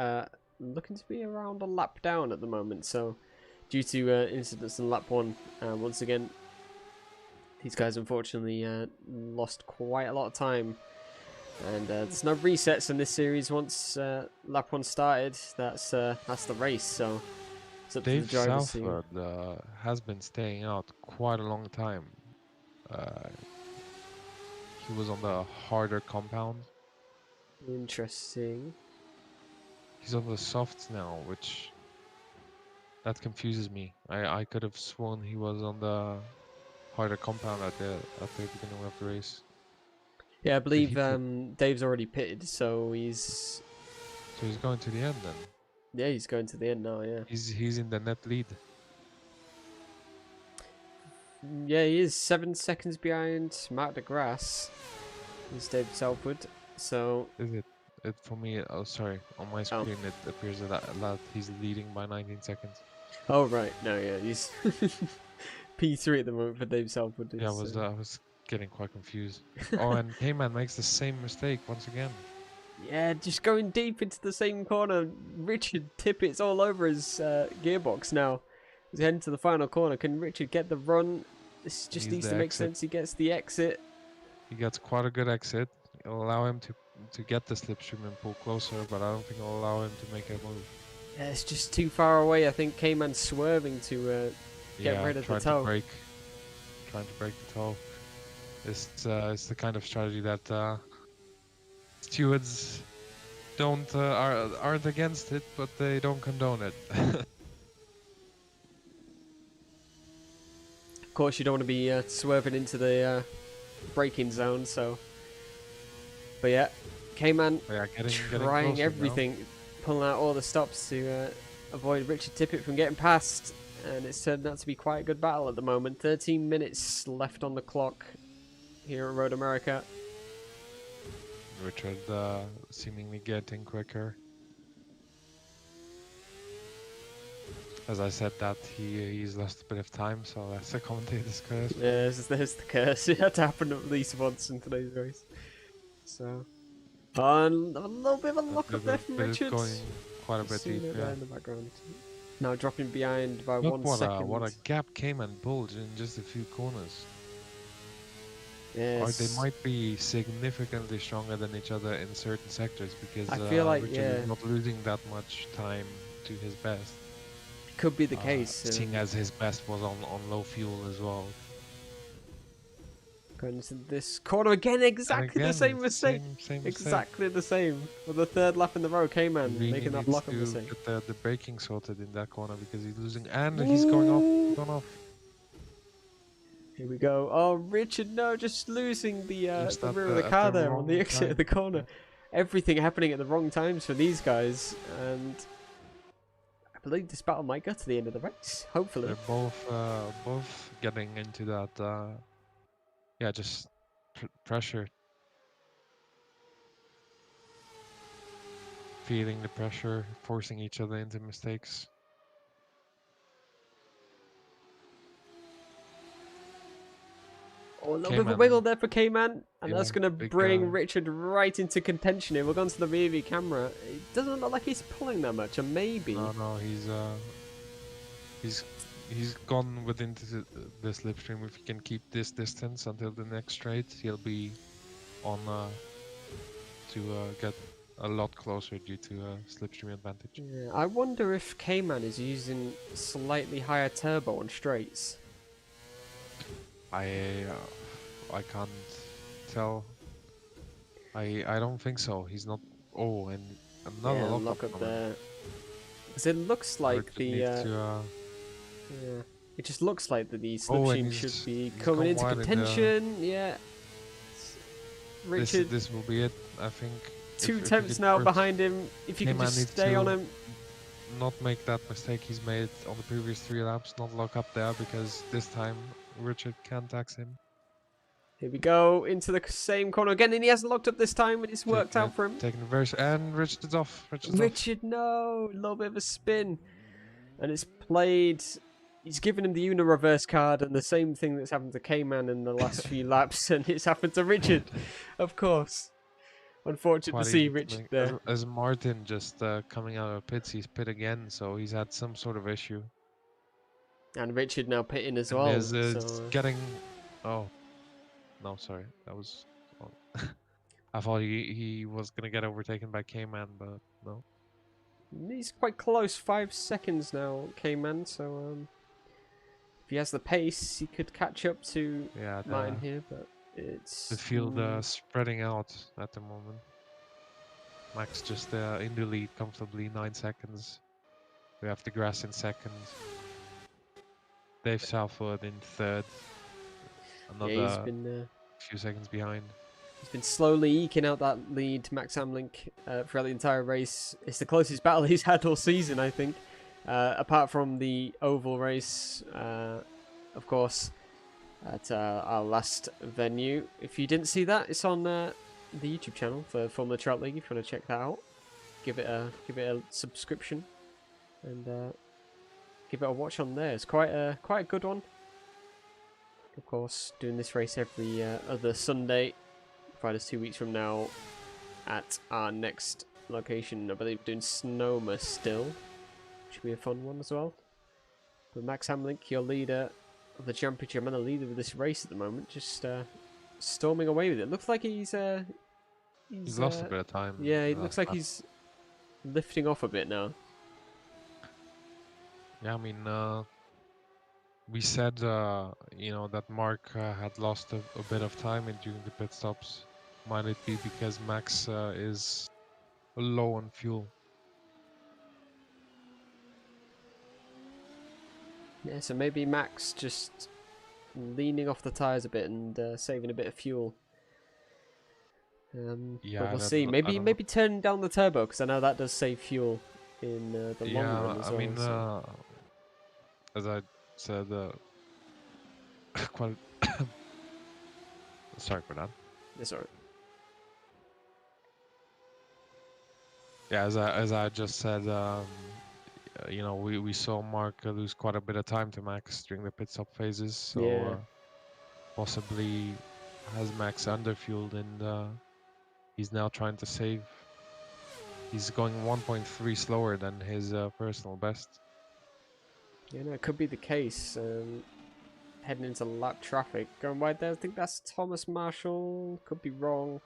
looking to be around a lap down at the moment. So, due to incidents in lap 1, once again, these guys unfortunately lost quite a lot of time. And there's no resets in this series once lap 1 started. That's the race. So, it's up to the drivers. Southward has been staying out quite a long time. He was on the harder compound. Interesting. He's on the softs now, which that confuses me. I could have sworn he was on the harder compound at the beginning of the race. Yeah, I believe Dave's already pitted, so he's going to the end then. Yeah, he's going to the end now. Yeah. He's in the net lead. Yeah, he is 7 seconds behind Marc de Grasse. He's Dave Southwood. So is it for me? Oh, sorry. On my screen, it appears that he's leading by 19 seconds. Oh right, no, yeah, he's P3 at the moment for Dave Southwood. Yeah, I was getting quite confused. Oh, and K-Man makes the same mistake once again. Yeah, just going deep into the same corner. Richard Tippett's all over his gearbox now. He's heading to the final corner. Can Richard get the run? This just needs to make sense. He gets the exit. He gets quite a good exit. It'll allow him to get the slipstream and pull closer, but I don't think it'll allow him to make a move. Yeah, it's just too far away. I think K-Man's swerving to get rid of the toe. Trying to break the toe. It's the kind of strategy that stewards aren't against it, but they don't condone it. Of course, you don't want to be swerving into the braking zone, so. But yeah, K-Man trying everything, pulling out all the stops to avoid Richard Tippett from getting past, and it's turned out to be quite a good battle at the moment. 13 minutes left on the clock here at Road America. Richard seemingly getting quicker. As I said that, he's lost a bit of time, so that's the commentator's curse. Yeah, there's the curse. It had to happen at least once in today's race. So, And a little bit of a lock up there from But it's Richard. going quite a bit Seeing deep, it yeah. there in the background. Now dropping behind by Look 1 what second. a gap came and pulled in just a few corners. Or they Yes. might be significantly stronger than each other in certain sectors because I feel like, Richard yeah, is not losing that much time to his best. could be the case. Seeing as his best was on low fuel as well. Going into this corner again, And exactly the again, same mistake. same mistake. Exactly the same. For the third lap in the row, K-Man Really making that needs block up to mistake. get the braking sorted in that corner because he's losing and he's going off. Ooh. Gone off. Here we go. Oh, Richard, no, just losing the Just rear of the car at the there on the wrong exit of time. the corner. Everything happening at the wrong times for these guys, and I believe this battle might go to the end of the race. Hopefully. They're both getting into that yeah, just pressure. Feeling the pressure, forcing each other into mistakes. Oh, a little bit of a wiggle there for K-Man, and Yeah, that's going to big, bring Richard right into contention here. We're going to the rear view camera. It doesn't look like he's pulling that much, or maybe. No, he's gone within the slipstream. If he can keep this distance until the next straight, he'll be on to get a lot closer due to slipstream advantage. Yeah, I wonder if K-Man is using slightly higher turbo on straights. I can't tell. I don't think so. He's not. Oh, and another Yeah, lock lock up up there. Because it looks like the needs to, yeah, it just looks like the Oh, and slipstream should he's be gone coming into wide in the- contention. Yeah, Richard, this will be it. I think. two if he tenths can now first behind him. If you can K-Man just needs stay on to him. Not make that mistake he's made on the previous 3 laps. Not lock up there because this time Richard can't tax him. Here we go into the same corner again, and he hasn't locked up this time, and it's worked out for him. Taking the verse, and Richard's off. Richard, no, a little bit of a spin, and it's played. He's given him the Una reverse card, and the same thing that's happened to K-Man in the last few laps, and it's happened to Richard, of course. Unfortunate Quite to see easy Richard make. there. As Martin just coming out of pits, he's pit again, so he's had some sort of issue. And Richard now pitting as And well. it's getting. Oh, no, sorry, that was. Oh. I thought he was gonna get overtaken by K-Man, but no. He's quite close, 5 seconds now, K-Man. So if he has the pace, he could catch up to Martin here, but it's the field spreading out at the moment. Max just in the lead comfortably, 9 seconds. We have the grass in second. Dave Southwood in third. Another he's been few seconds behind. He's been slowly eking out that lead to Max Hamlink throughout the entire race. It's the closest battle he's had all season, I think. Apart from the oval race, of course, at our last venue. If you didn't see that, it's on the YouTube channel for Formula Trout League. If you want to check that out, give it a subscription and give it a watch on there. It's quite a good one. Of course, doing this race every other Sunday. Friday's 2 weeks from now at our next location. I believe doing Sonoma still. Should be a fun one as well. But Max Hamlink, your leader of the championship and the leader of this race at the moment, just storming away with it. Looks like he's lost a bit of time. Yeah, it looks like he's lifting off a bit now. Yeah, I mean, we said, you know, that Mark had lost a bit of time during the pit stops. Might it be because Max is low on fuel? Yeah, so maybe Max just leaning off the tyres a bit and saving a bit of fuel. Yeah, but we'll see. Maybe turn down the turbo, because I know that does save fuel in the long run as well. I mean, as I said, quite. Sorry for that. It's alright. Yeah, as I just said, you know, we saw Mark lose quite a bit of time to Max during the pit stop phases, so possibly has Max underfueled He's now trying to save. He's going 1.3 slower than his personal best. You know, it could be the case. Heading into lap traffic. Going wide there, I think that's Thomas Marshall. Could be wrong.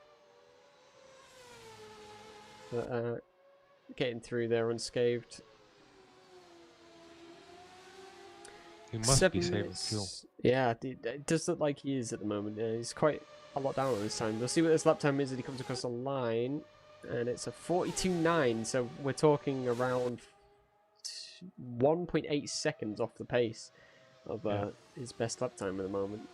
But getting through there unscathed. He must 7 be saving minutes. fuel. Yeah, it does look like he is at the moment. He's quite a lot down on his time. We'll see what his lap time is as he comes across the line. And it's a 42.9, so we're talking around 1.8 seconds off the pace of his best lap time at the moment.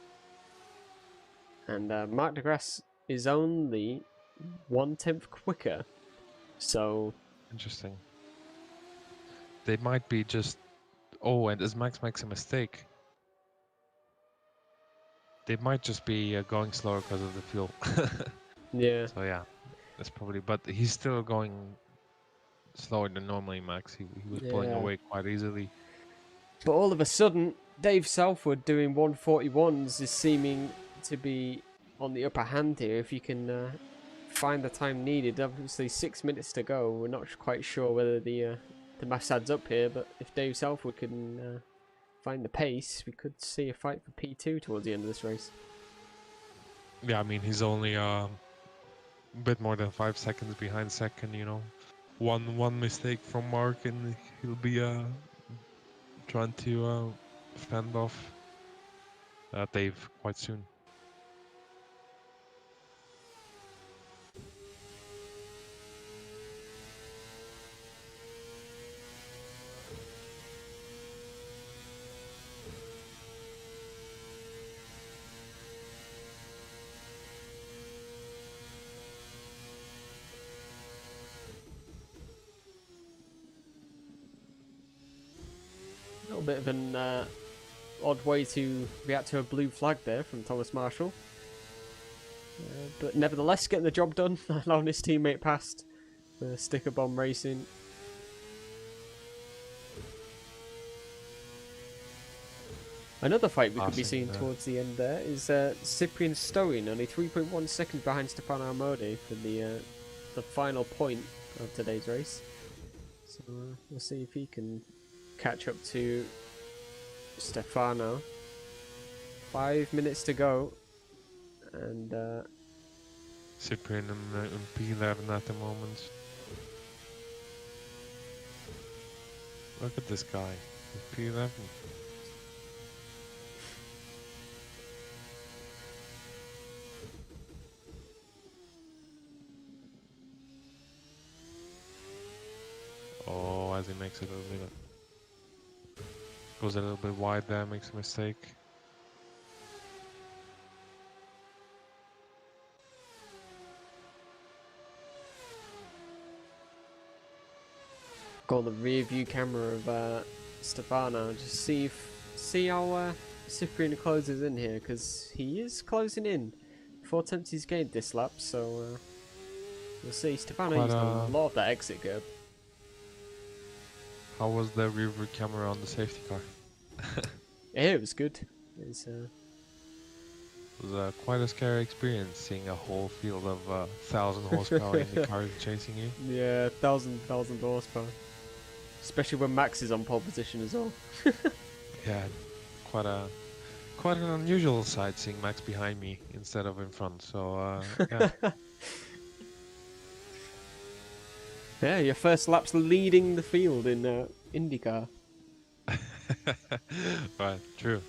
And Mark deGrasse is only 1/10 quicker. So Interesting. They might be just... Oh, and as Max makes a mistake, they might just be going slower because of the fuel. yeah. So yeah, that's probably... But he's still going slower than normally, Max. He was pulling away quite easily. But all of a sudden, Dave Southwood doing 141s is seeming to be on the upper hand here. If you can find the time needed, obviously 6 minutes to go. We're not quite sure whether the maths adds up here, but if Dave Southwood can find the pace, we could see a fight for P2 towards the end of this race. Yeah, I mean, he's only a bit more than 5 seconds behind second, you know. One mistake from Mark and he'll be trying to fend off Dave quite soon. A little bit of an odd way to react to a blue flag there from Thomas Marshall. But nevertheless, getting the job done, allowing his teammate past the sticker bomb racing. Another fight we could be seeing towards the end there is Cyprian Stowing, only 3.1 seconds behind Stefano Amodi for the final point of today's race. So we'll see if he can catch up to Stefano. 5 minutes to go, and Cyprian in P11 at the moment. Look at this guy, P11. Oh, as he makes it a little bit, goes a little bit wide there, makes a mistake. got the rear view camera of Stefano, just see how Cyprian closes in here, because he is closing in. 4 attempts he's gained this lap, so we'll see. Stefano used a lot of that exit curb. How was the rear view camera on the safety car? Yeah, it was good. It was quite a scary experience seeing a whole field of 1,000 horsepower in the cars chasing you. Yeah, 1,000 horsepower. Especially when Max is on pole position as well. Yeah, quite an unusual sight seeing Max behind me instead of in front. So yeah. Yeah, your first lap's leading the field in IndyCar. Right, true.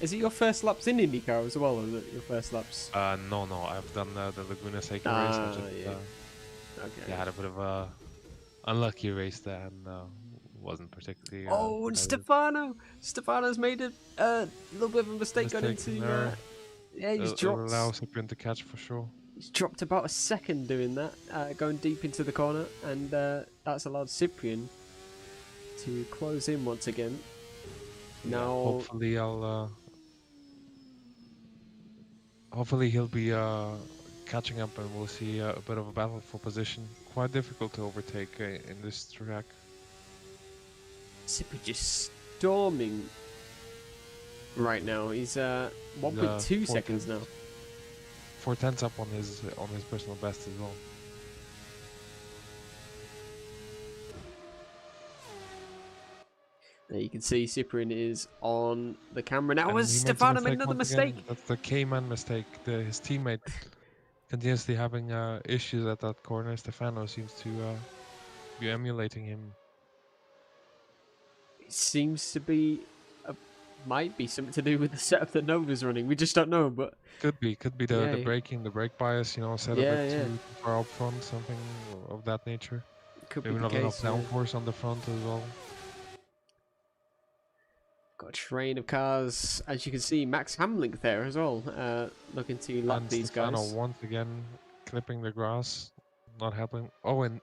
Is it your first laps in IndyCar as well, or is it your first laps? No, I've done the Laguna Seca race. I just, okay. had a bit of a unlucky race there and wasn't particularly. Oh, and Stefano's made a little bit of a mistake going into. Yeah, he's dropped. Allow Cyprian to catch for sure. He's dropped about a second doing that, going deep into the corner, and that's allowed Cyprian to close in once again. Now, yeah, hopefully he'll be catching up, and we'll see a bit of a battle for position. Quite difficult to overtake in this track. Cyprian just storming right now. He's He's, 1.2 4 seconds now. 4 tenths up on his personal best as well. There you can see Cyprian is on the camera now. And Was he makes a Stefano made mistake another once again. mistake? That's the K-man mistake. His teammate continuously having issues at that corner. Stefano seems to be emulating him. It seems to be, might be something to do with the setup that Nova's running. We just don't know, but Could be yeah, the braking, the brake bias. You know, set a yeah, bit yeah, too far up front, something of that nature. could be Maybe the not enough case. Yeah. downforce on the front as well. Got a train of cars, as you can see. Max Hamlink there as well, looking to lap And these Stefano guys. once again clipping the grass, not helping. Oh, and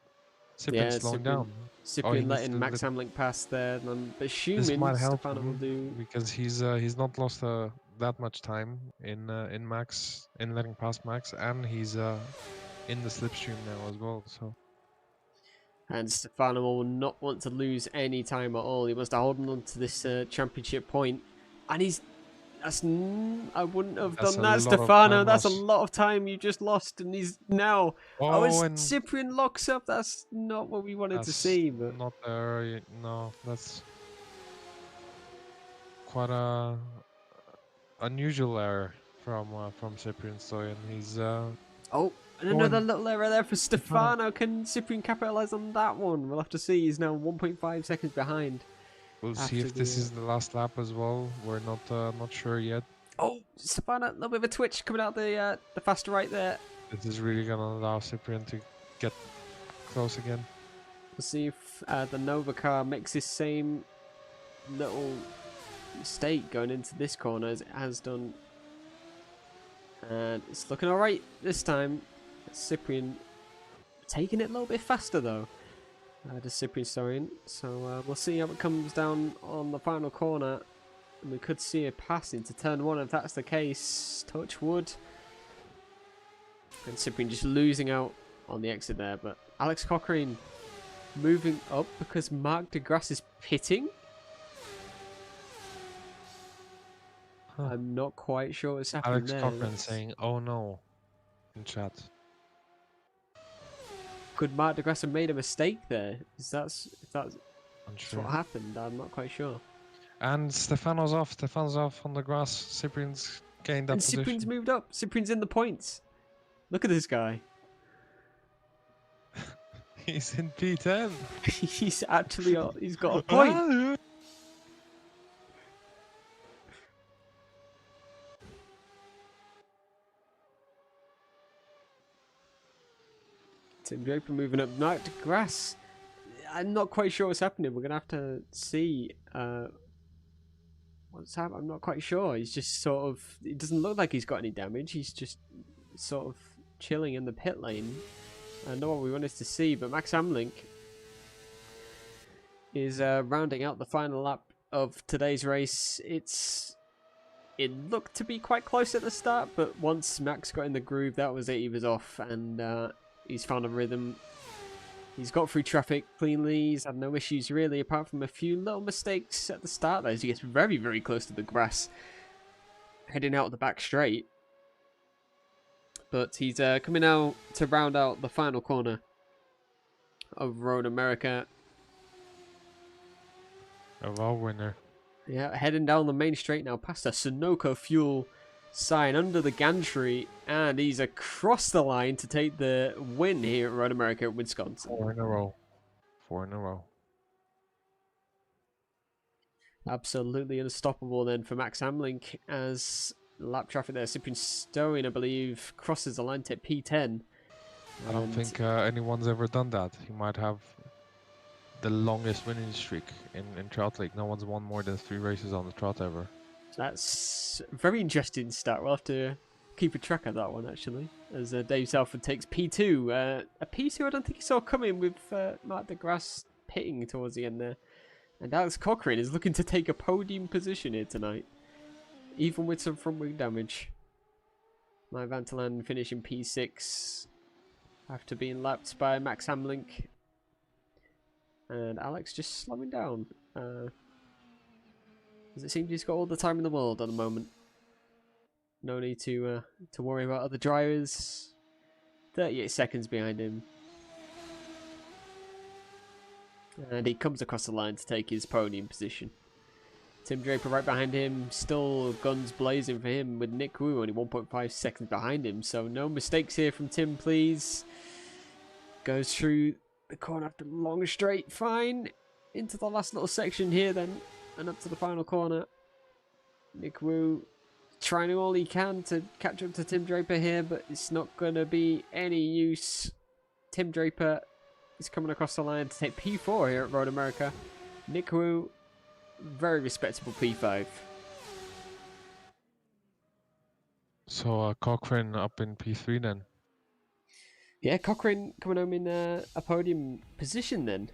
Cyprian Yeah, slowing down. Oh, he Cyprian needs letting to. Max Hamlink pass there. And I'm This assuming might help Stefano will him do. because he's not lost that much time in Max in letting past Max, and he's in the slipstream now as well. So And Stefano will not want to lose any time at all. He wants to hold on to this championship point. And he's... I wouldn't have that's done a that, lot of Stefano. time That's a loss. lot of time you just lost. And he's now... Oh, Oh, as and Cyprian locks up. That's not what we wanted to that's see. But not there. No, that's quite a unusual error from Cyprian Stoyan. He's oh, and oh, another and little error there for Stefano. Stefano. Can Cyprian capitalise on that one? We'll have to see. He's now 1.5 seconds behind. We'll see After if this the, is the last lap as well. We're not sure yet. Oh, Stefano, a little bit of a twitch coming out the faster right there. This is really gonna allow Cyprian to get close again. We'll see if the Nova car makes this same little mistake going into this corner as it has done. And it's looking alright this time. Cyprian taking it a little bit faster though. Does Cyprian Storian. So we'll see how it comes down on the final corner. And we could see a pass into turn one if that's the case. Touch wood. And Cyprian just losing out on the exit there. But Alex Cochrane moving up because Mark DeGrasse is pitting. Huh. I'm not quite sure what's happening Alex there. Cochran saying, "Oh no," in chat. Could Mark DeGrasse have made a mistake there? If that's Unsure. what happened, I'm not quite sure. And Stefano's off. Stefano's off on the grass. Cyprian's gained that And position. Cyprian's moved up. Cyprian's in the points. Look at this guy. He's in P10. He's actually he's got a point. Tim Draper moving up. Mark DeGrasse. I'm not quite sure what's happening. We're gonna have to see what's happening. I'm not quite sure. He's just sort of. It doesn't look like he's got any damage. He's just sort of chilling in the pit lane. I know what we wanted to see, but Max Hamlink is rounding out the final lap of today's race. It looked to be quite close at the start, but once Max got in the groove, that was it. He was off, and he's found a rhythm. He's got through traffic cleanly. He's had no issues really, apart from a few little mistakes at the start there, as he gets very, very close to the grass, heading out the back straight. But he's coming out to round out the final corner of Road America. A raw winner. Yeah, heading down the main straight now, past a Sunoco Fuel sign under the gantry, and he's across the line to take the win here at Road America, Wisconsin. 4 in a row. 4 in a row. Absolutely unstoppable then for Max Hamlink, as lap traffic there. Cyprian Stoyan, I believe, crosses the line to P10. I don't think anyone's ever done that. He might have the longest winning streak in Trout League. No one's won more than 3 races on the Trout ever. That's a very interesting stat. We'll have to keep a track of that one, actually, as Dave Salford takes P2. A P2 I don't think he saw coming, with Mark DeGrasse pitting towards the end there. And Alex Cochrane is looking to take a podium position here tonight, even with some front wing damage. Mike Vanterland finishing P6 after being lapped by Max Hamlink. And Alex just slowing down. Because it seems he's got all the time in the world at the moment. No need to worry about other drivers. 38 seconds behind him. And he comes across the line to take his podium position. Tim Draper right behind him, still guns blazing for him with Nick Wu only 1.5 seconds behind him. So no mistakes here from Tim, please. Goes through the corner after a long straight, fine. Into the last little section here then, and up to the final corner. Nick Wu trying all he can to catch up to Tim Draper here, but it's not going to be any use. Tim Draper is coming across the line to take P4 here at Road America. Nick Wu, very respectable P5. So Cochrane up in P3 then. Yeah, Cochrane coming home in a podium position then.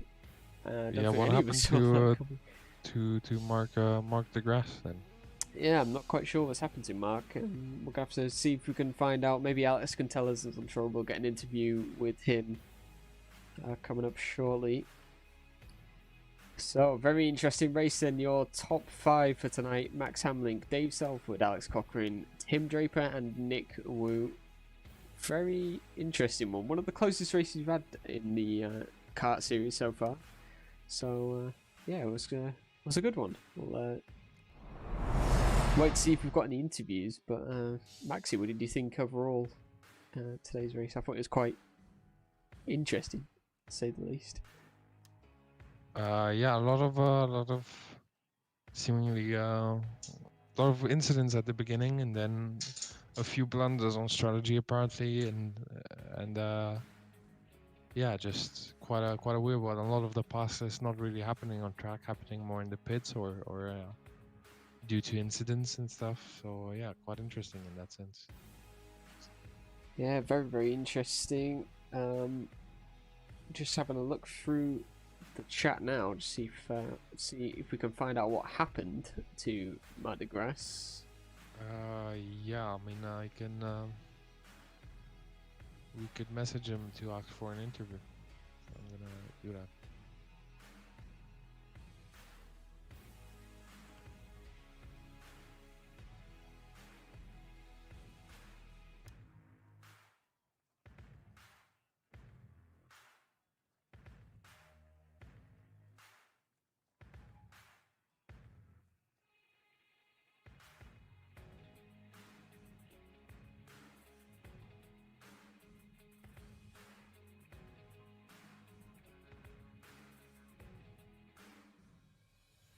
Yeah, what happened to Mark DeGrasse then? Yeah, I'm not quite sure what's happened to Mark. We're gonna have to see if we can find out. Maybe Alex can tell us, as I'm sure we'll get an interview with him coming up shortly. So, very interesting race then. Your top 5 for tonight: Max Hamlin, Dave Selfwood, Alex Cochrane, Tim Draper, and Nick Wu. Very interesting one. One of the closest races we've had in the kart series so far. So, yeah, it was a good one. We'll wait to see if we've got any interviews. But Maxi, what did you think overall today's race? I thought it was quite interesting, to say the least. Yeah, a lot of seemingly a lot of incidents at the beginning, and then a few blunders on strategy apparently, and yeah, just quite a weird one. A lot of the passes not really happening on track, happening more in the pits or due to incidents and stuff. So yeah, quite interesting in that sense. Yeah, very interesting. Just having a look through the chat now to see if we can find out what happened to Mark DeGrasse. Yeah, I mean, I can. We could message him to ask for an interview. I'm gonna do that.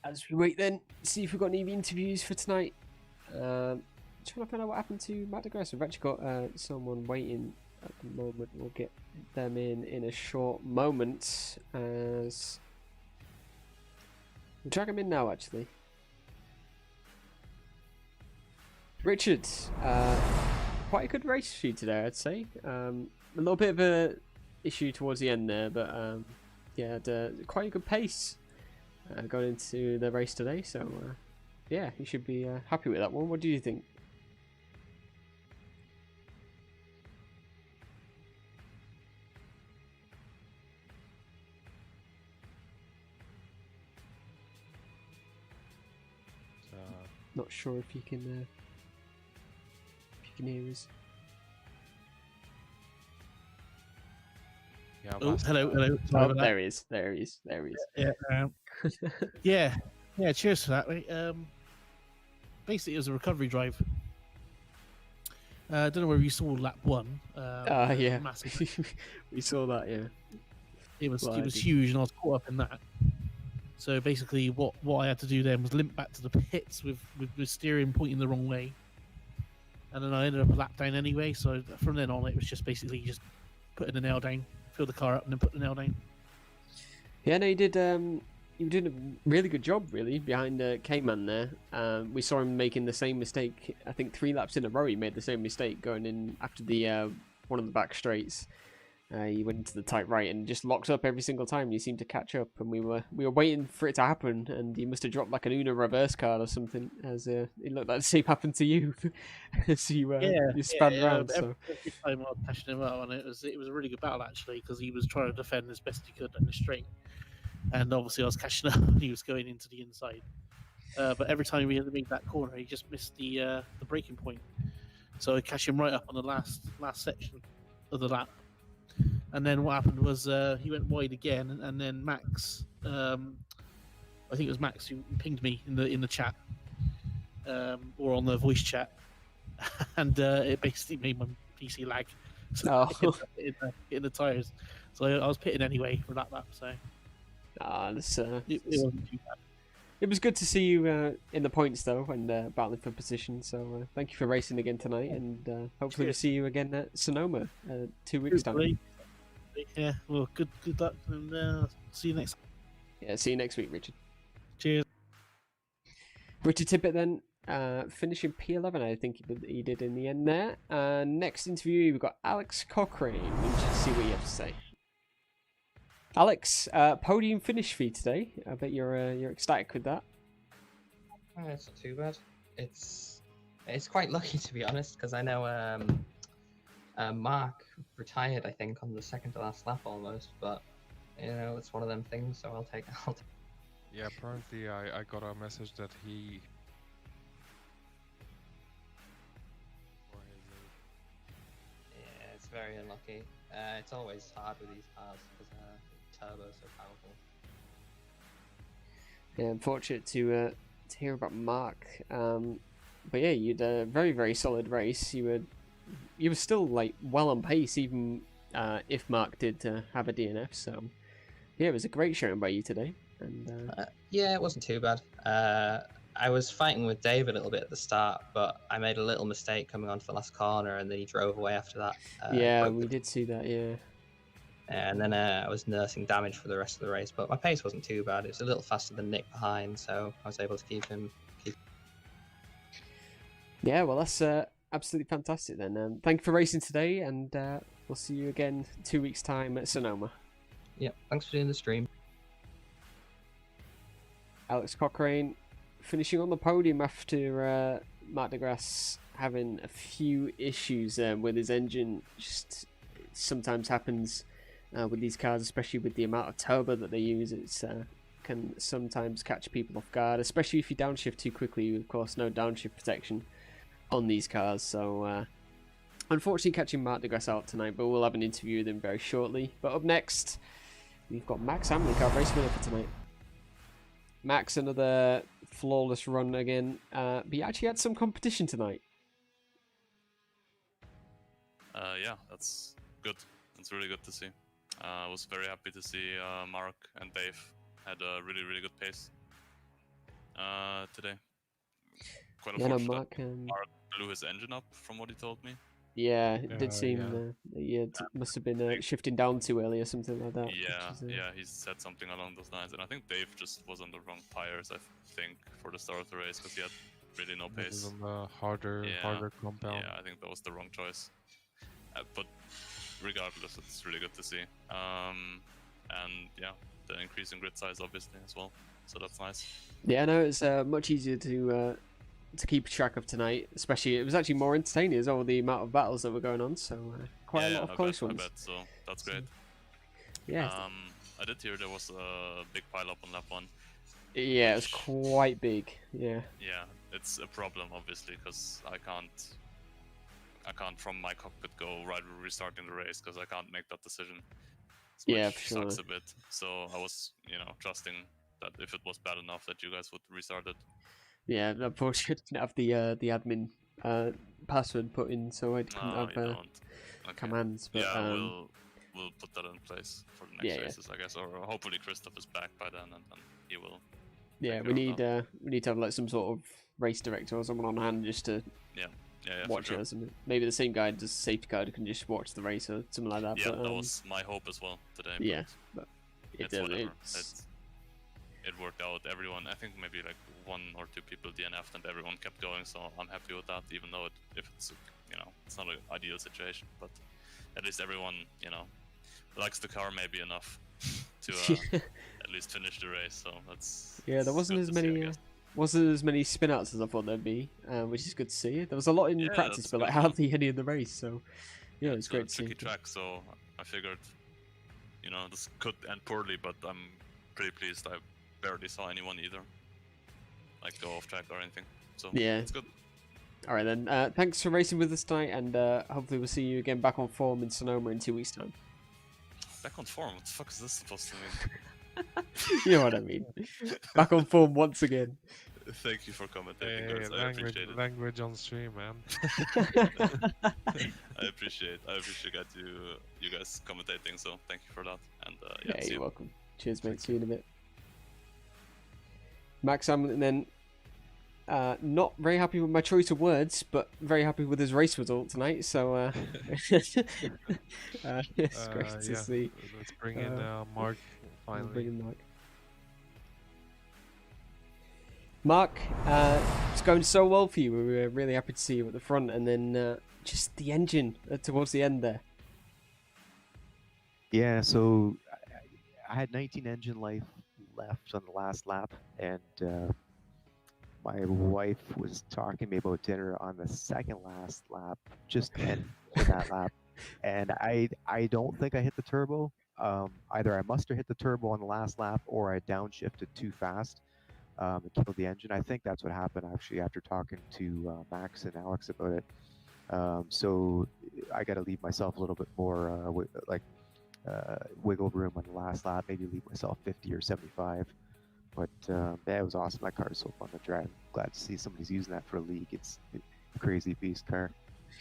As we wait then, see if we've got any interviews for tonight. Trying to find out what happened to Matt DeGrasse. We've actually got someone waiting at the moment. We'll get them in a short moment. As we'll drag them in now, actually. Richard, quite a good race for you today, I'd say. A little bit of a issue towards the end there, but yeah, had quite a good pace. Going into the race today, so yeah, you should be happy with that one. What do you think? Not sure if you can hear us. Yeah. Oh, hello. Oh, there he is. Yeah, yeah. Cheers for that, mate. Basically, it was a recovery drive. I don't know whether you saw lap 1. Yeah, massive. we saw that. Yeah, It was huge, and I was caught up in that. So basically, what I had to do then was limp back to the pits with steering pointing the wrong way, and then I ended up a lap down anyway. So from then on, it was just basically just putting the nail down, fill the car up, and then put the nail down. Yeah, no, you did. You were doing a really good job, really, behind K-Man there. We saw him making the same mistake. I think 3 laps in a row, he made the same mistake going in after the one of the back straights. He went into the tight right and just locked up every single time. He seemed to catch up, and we were waiting for it to happen. And he must have dropped like an Uno reverse card or something, as it looked like the same happened to you. So you spun round. So Every time I was catching him up, and it was a really good battle actually, because he was trying to defend as best he could in the straight. And obviously, I was catching up, and he was going into the inside. But every time he made that corner, he just missed the braking point. So I cashed him right up on the last section of the lap. And then what happened was he went wide again, and then Max, I think it was Max who pinged me in the chat, or on the voice chat, and it basically made my PC lag. So Oh. in the tires. So I was pitting anyway for that lap. So it wasn't too bad. It was good to see you in the points though, and battling for position. So thank you for racing again tonight, and hopefully we'll see you again at Sonoma 2 weeks time. Yeah, well, good luck, and see you next. Yeah, see you next week, Richard. Cheers. Richard Tippett then, finishing P11, I think he did in the end there. Next interview, we've got Alex Cochrane. Interested to see what you have to say. Alex, podium finish for you today. I bet you're ecstatic with that. It's not too bad. It's quite lucky, to be honest, because I know Mark retired, I think, on the second to last lap almost, but it's one of them things, so I'll take. Yeah, apparently I got a message that he. Yeah, it's very unlucky. It's always hard with these cars because turbo's so powerful. Yeah, unfortunate to hear about Mark. But yeah, you had a very, very solid race. You were still like well on pace, even if Mark did have a DNF. So yeah, it was a great showing by you today. And yeah, it wasn't too bad. I was fighting with Dave a little bit at the start, but I made a little mistake coming onto the last corner, and then he drove away after that. Yeah, we did see that. Yeah. And then I was nursing damage for the rest of the race, but my pace wasn't too bad. It was a little faster than Nick behind, so I was able to keep him. Yeah, well, that's absolutely fantastic then. Thank you for racing today, and we'll see you again 2 weeks' time at Sonoma. Yeah, thanks for doing the stream. Alex Cochrane finishing on the podium after Marc de Grasse having a few issues with his engine. Just sometimes happens with these cars, especially with the amount of turbo that they use. It's can sometimes catch people off guard, especially if you downshift too quickly. Of course, no downshift protection on these cars, so unfortunately catching Marc de Grasse out tonight, but we'll have an interview with him very shortly. But up next, we've got Max Hamlin, car race winner for tonight. Max, another flawless run again, but he actually had some competition tonight. Yeah, that's good. It's really good to see. I was very happy to see Mark and Dave had a really, really good pace today. Quite unfortunate. Mark blew his engine up, from what he told me. Yeah, it did seem must have been shifting down too early or something like that. Yeah, he said something along those lines, and I think Dave just was on the wrong tires, I think, for the start of the race, because he had really no pace. On the harder compound. Yeah, I think that was the wrong choice. But regardless, it's really good to see. And yeah, the increase in grid size obviously as well, so that's nice. Yeah, no, it's much easier to keep track of tonight. Especially, it was actually more entertaining as well, the amount of battles that were going on. So quite a lot of close ones. I bet so. That's great. Yeah. I did hear there was a big pile up on lap 1. Yeah, it was quite big. Yeah. Yeah, it's a problem obviously, because I can't from my cockpit go right restarting the race, because I can't make that decision. Yeah, for sure. Sucks a bit. So I was, trusting that if it was bad enough that you guys would restart it. Yeah, unfortunately, I didn't have the admin password put in, so I didn't have commands. But yeah, we'll put that in place for the next races, I guess, or hopefully Christoph is back by then, and he will. Yeah, we need to have like some sort of race director or someone on hand just to watch us, and maybe the same guy does safety car who can just watch the race or something like that. Yeah, but, that was my hope as well today. Yeah, but it worked out. Everyone, I think maybe like 1 or 2 people DNF'd and everyone kept going, so I'm happy with that, even though if it's it's not an ideal situation, but at least everyone likes the car maybe enough to at least finish the race. So that's there wasn't as many spin outs as I thought there'd be, which is good to see. There was a lot in practice, but like hardly any in the race. So yeah, it's great to see. It's a tricky track, so I figured this could end poorly, but I'm pretty pleased. I barely saw anyone either. like go off track or anything. So Yeah. it's good. All right then. Thanks for racing with us tonight, and hopefully we'll see you again back on form in Sonoma in 2 weeks' time. Back on form. What the fuck is this supposed to mean? You know what I mean. Back on form once again. Thank you for commentating, Hey, guys. I appreciate it. language on stream, man. I appreciate you guys commentating. So thank you for that. And Yeah, see you're you. welcome. Cheers, mate. See you in a bit. Max Hamilton then. Not very happy with my choice of words, but very happy with his race result tonight. So it's great to Yeah. see. Let's bring in Mark I'll finally. bring in Mark. Mark, it's going so well for you. We were really happy to see you at the front, and then just the engine towards the end there. Yeah, so I had 19 engine life left on the last lap, and my wife was talking to me about dinner on the second last lap, just in that lap, and I don't think I hit the turbo. Either I must have hit the turbo on the last lap, or I downshifted too fast. It killed the engine. I think that's what happened actually after talking to Max and Alex about it. So I got to leave myself a little bit more wiggle room on the last lap, maybe leave myself 50 or 75. But yeah, it was awesome. That car is so fun to drive. Glad to see somebody's using that for a league. It's a crazy beast car.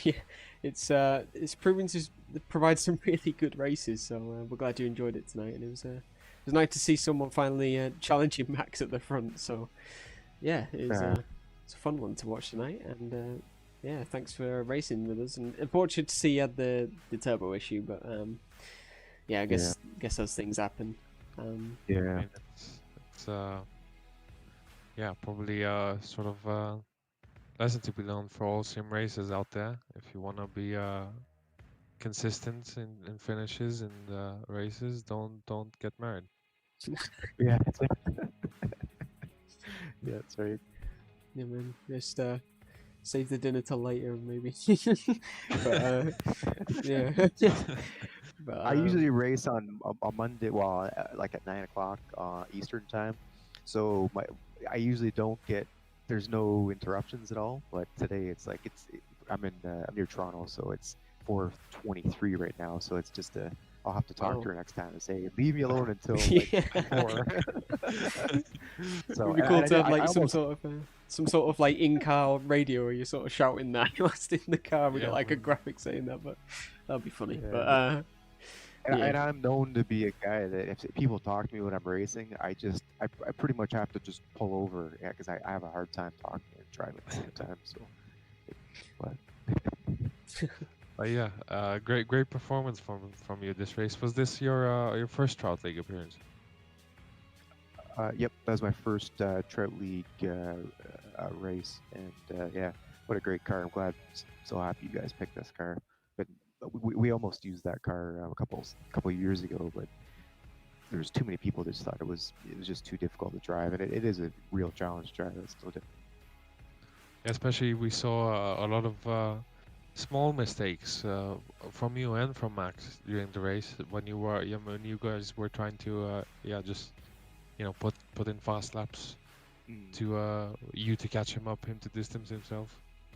Yeah, it's proven to provide some really good races. So we're glad you enjoyed it tonight, and it was nice to see someone finally challenging Max at the front. So yeah, it's a fun one to watch tonight, and yeah, thanks for racing with us. And unfortunate to see you had the turbo issue, but yeah, I guess those things happen. I Yeah. mean, it's yeah, probably sort of lesson to be learned for all sim racers out there. If you want to be consistent in finishes and races, don't get married. Yeah. Yeah, that's right. Yeah, man, just save the dinner till later, maybe. But yeah. But, I usually race on a Monday, well, like at 9 o'clock Eastern time. So I usually don't get. There's no interruptions at all. But today it's like I'm near Toronto, so it's 4:23 right now. So it's just I'll have to talk to her next time and say, leave me alone until like 4. So it'd be cool to have like some sort of like in-car radio where you're sort of shouting that whilst in the car. We got like a graphic saying that, but that'd be funny. Yeah. But and I'm known to be a guy that if people talk to me when I'm racing, I pretty much have to just pull over, because I have a hard time talking and driving at the same time. So, But yeah, great performance from you this race. Was this your first Trout League appearance? Yep, that was my first Trout League race, and yeah, what a great car! I'm glad, so happy you guys picked this car. But we almost used that car a couple of years ago, but there's too many people that just thought it was just too difficult to drive, and it is a real challenge to drive. It's still difficult. Especially we saw a lot of small mistakes from you and from Max during the race when you guys were trying to just put in fast laps to you to catch him to distance himself.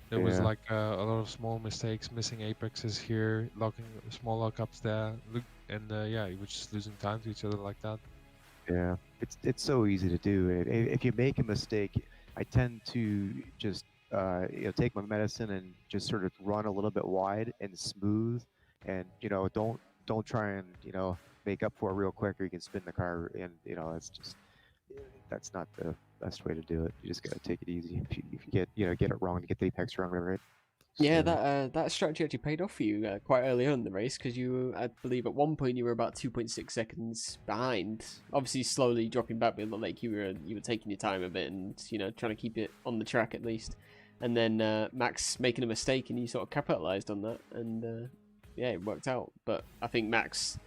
There was like a lot of small mistakes, missing apexes here, small lockups there, and you were just losing time to each other like that. Yeah, it's so easy to do. If you make a mistake, I tend to just take my medicine and just sort of run a little bit wide and smooth, and don't try and make up for it real quick, or you can spin the car, and that's not the best way to do it. You just gotta take it easy. If you get it wrong, you get the apex wrong, right? Yeah, that strategy actually paid off for you quite early on in the race, because I believe at one point you were about 2.6 seconds behind. Obviously, slowly dropping back, but it looked like you were taking your time a bit and trying to keep it on the track at least. And then Max making a mistake, and you sort of capitalized on that, and yeah, it worked out. But I think Max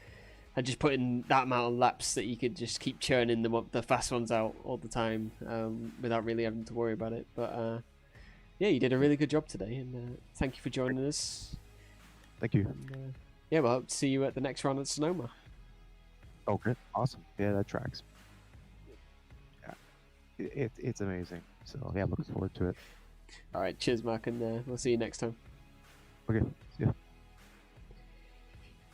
had just put in that amount of laps that you could just keep churning the fast ones out all the time without really having to worry about it. But yeah, you did a really good job today, and thank you for joining us. Thank you. And, yeah, we'll hope to see you at the next round at Sonoma. Okay, awesome. Yeah, that tracks. Yeah, it's amazing. So yeah, I'm looking forward to it. All right, cheers, Mark, and we'll see you next time. Okay, see ya.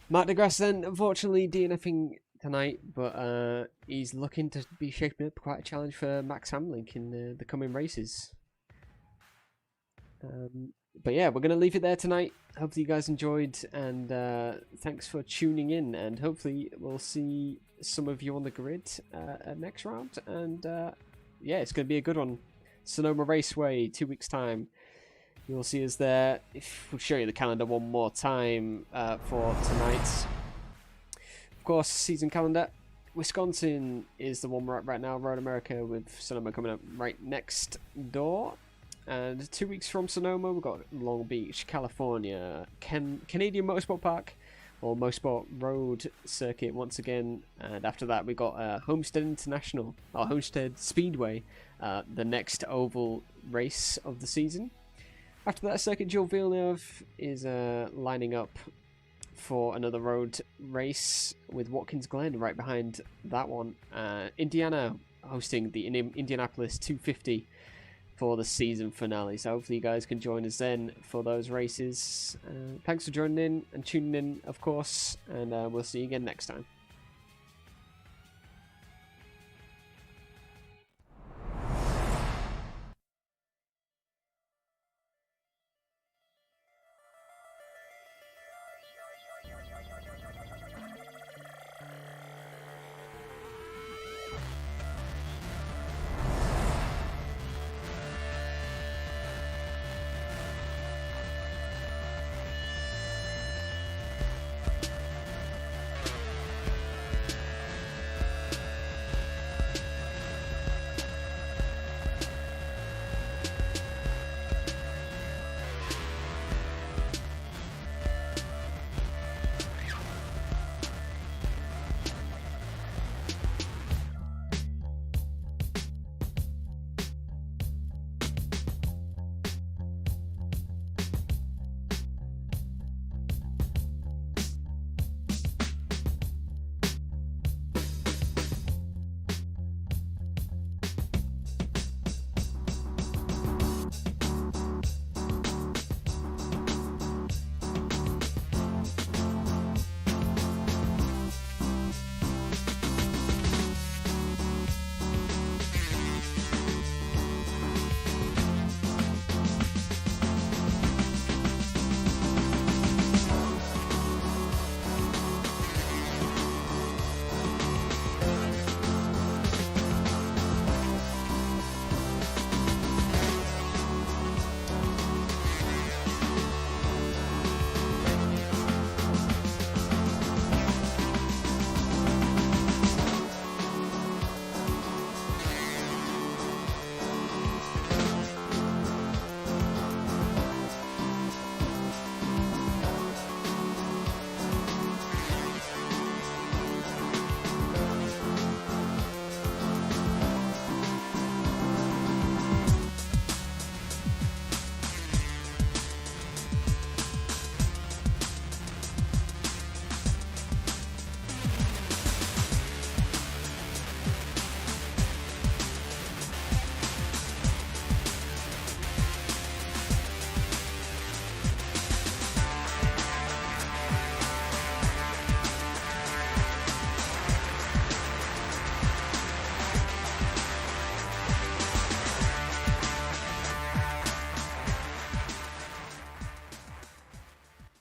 Mark DeGrasse then, unfortunately, DNFing tonight, but he's looking to be shaping up quite a challenge for Max Hamlin in the coming races. But yeah, we're going to leave it there tonight. Hopefully you guys enjoyed, and thanks for tuning in, and hopefully we'll see some of you on the grid next round. And yeah, it's going to be a good one. Sonoma Raceway, 2 weeks' time. You'll see us there. If we'll show you the calendar one more time for tonight. Of course, season calendar. Wisconsin is the one we're at right now. Road America with Sonoma coming up right next door. And 2 weeks from Sonoma, we've got Long Beach, California, Canadian Motorsport Park, or Motorsport Road Circuit once again. And after that, we got Homestead International, or Homestead Speedway, the next oval race of the season. After that, Circuit Gilles Villeneuve is lining up for another road race with Watkins Glen right behind that one. Indiana hosting the Indianapolis 250 for the season finale. So hopefully you guys can join us then for those races. Thanks for joining in and tuning in, of course, and we'll see you again next time.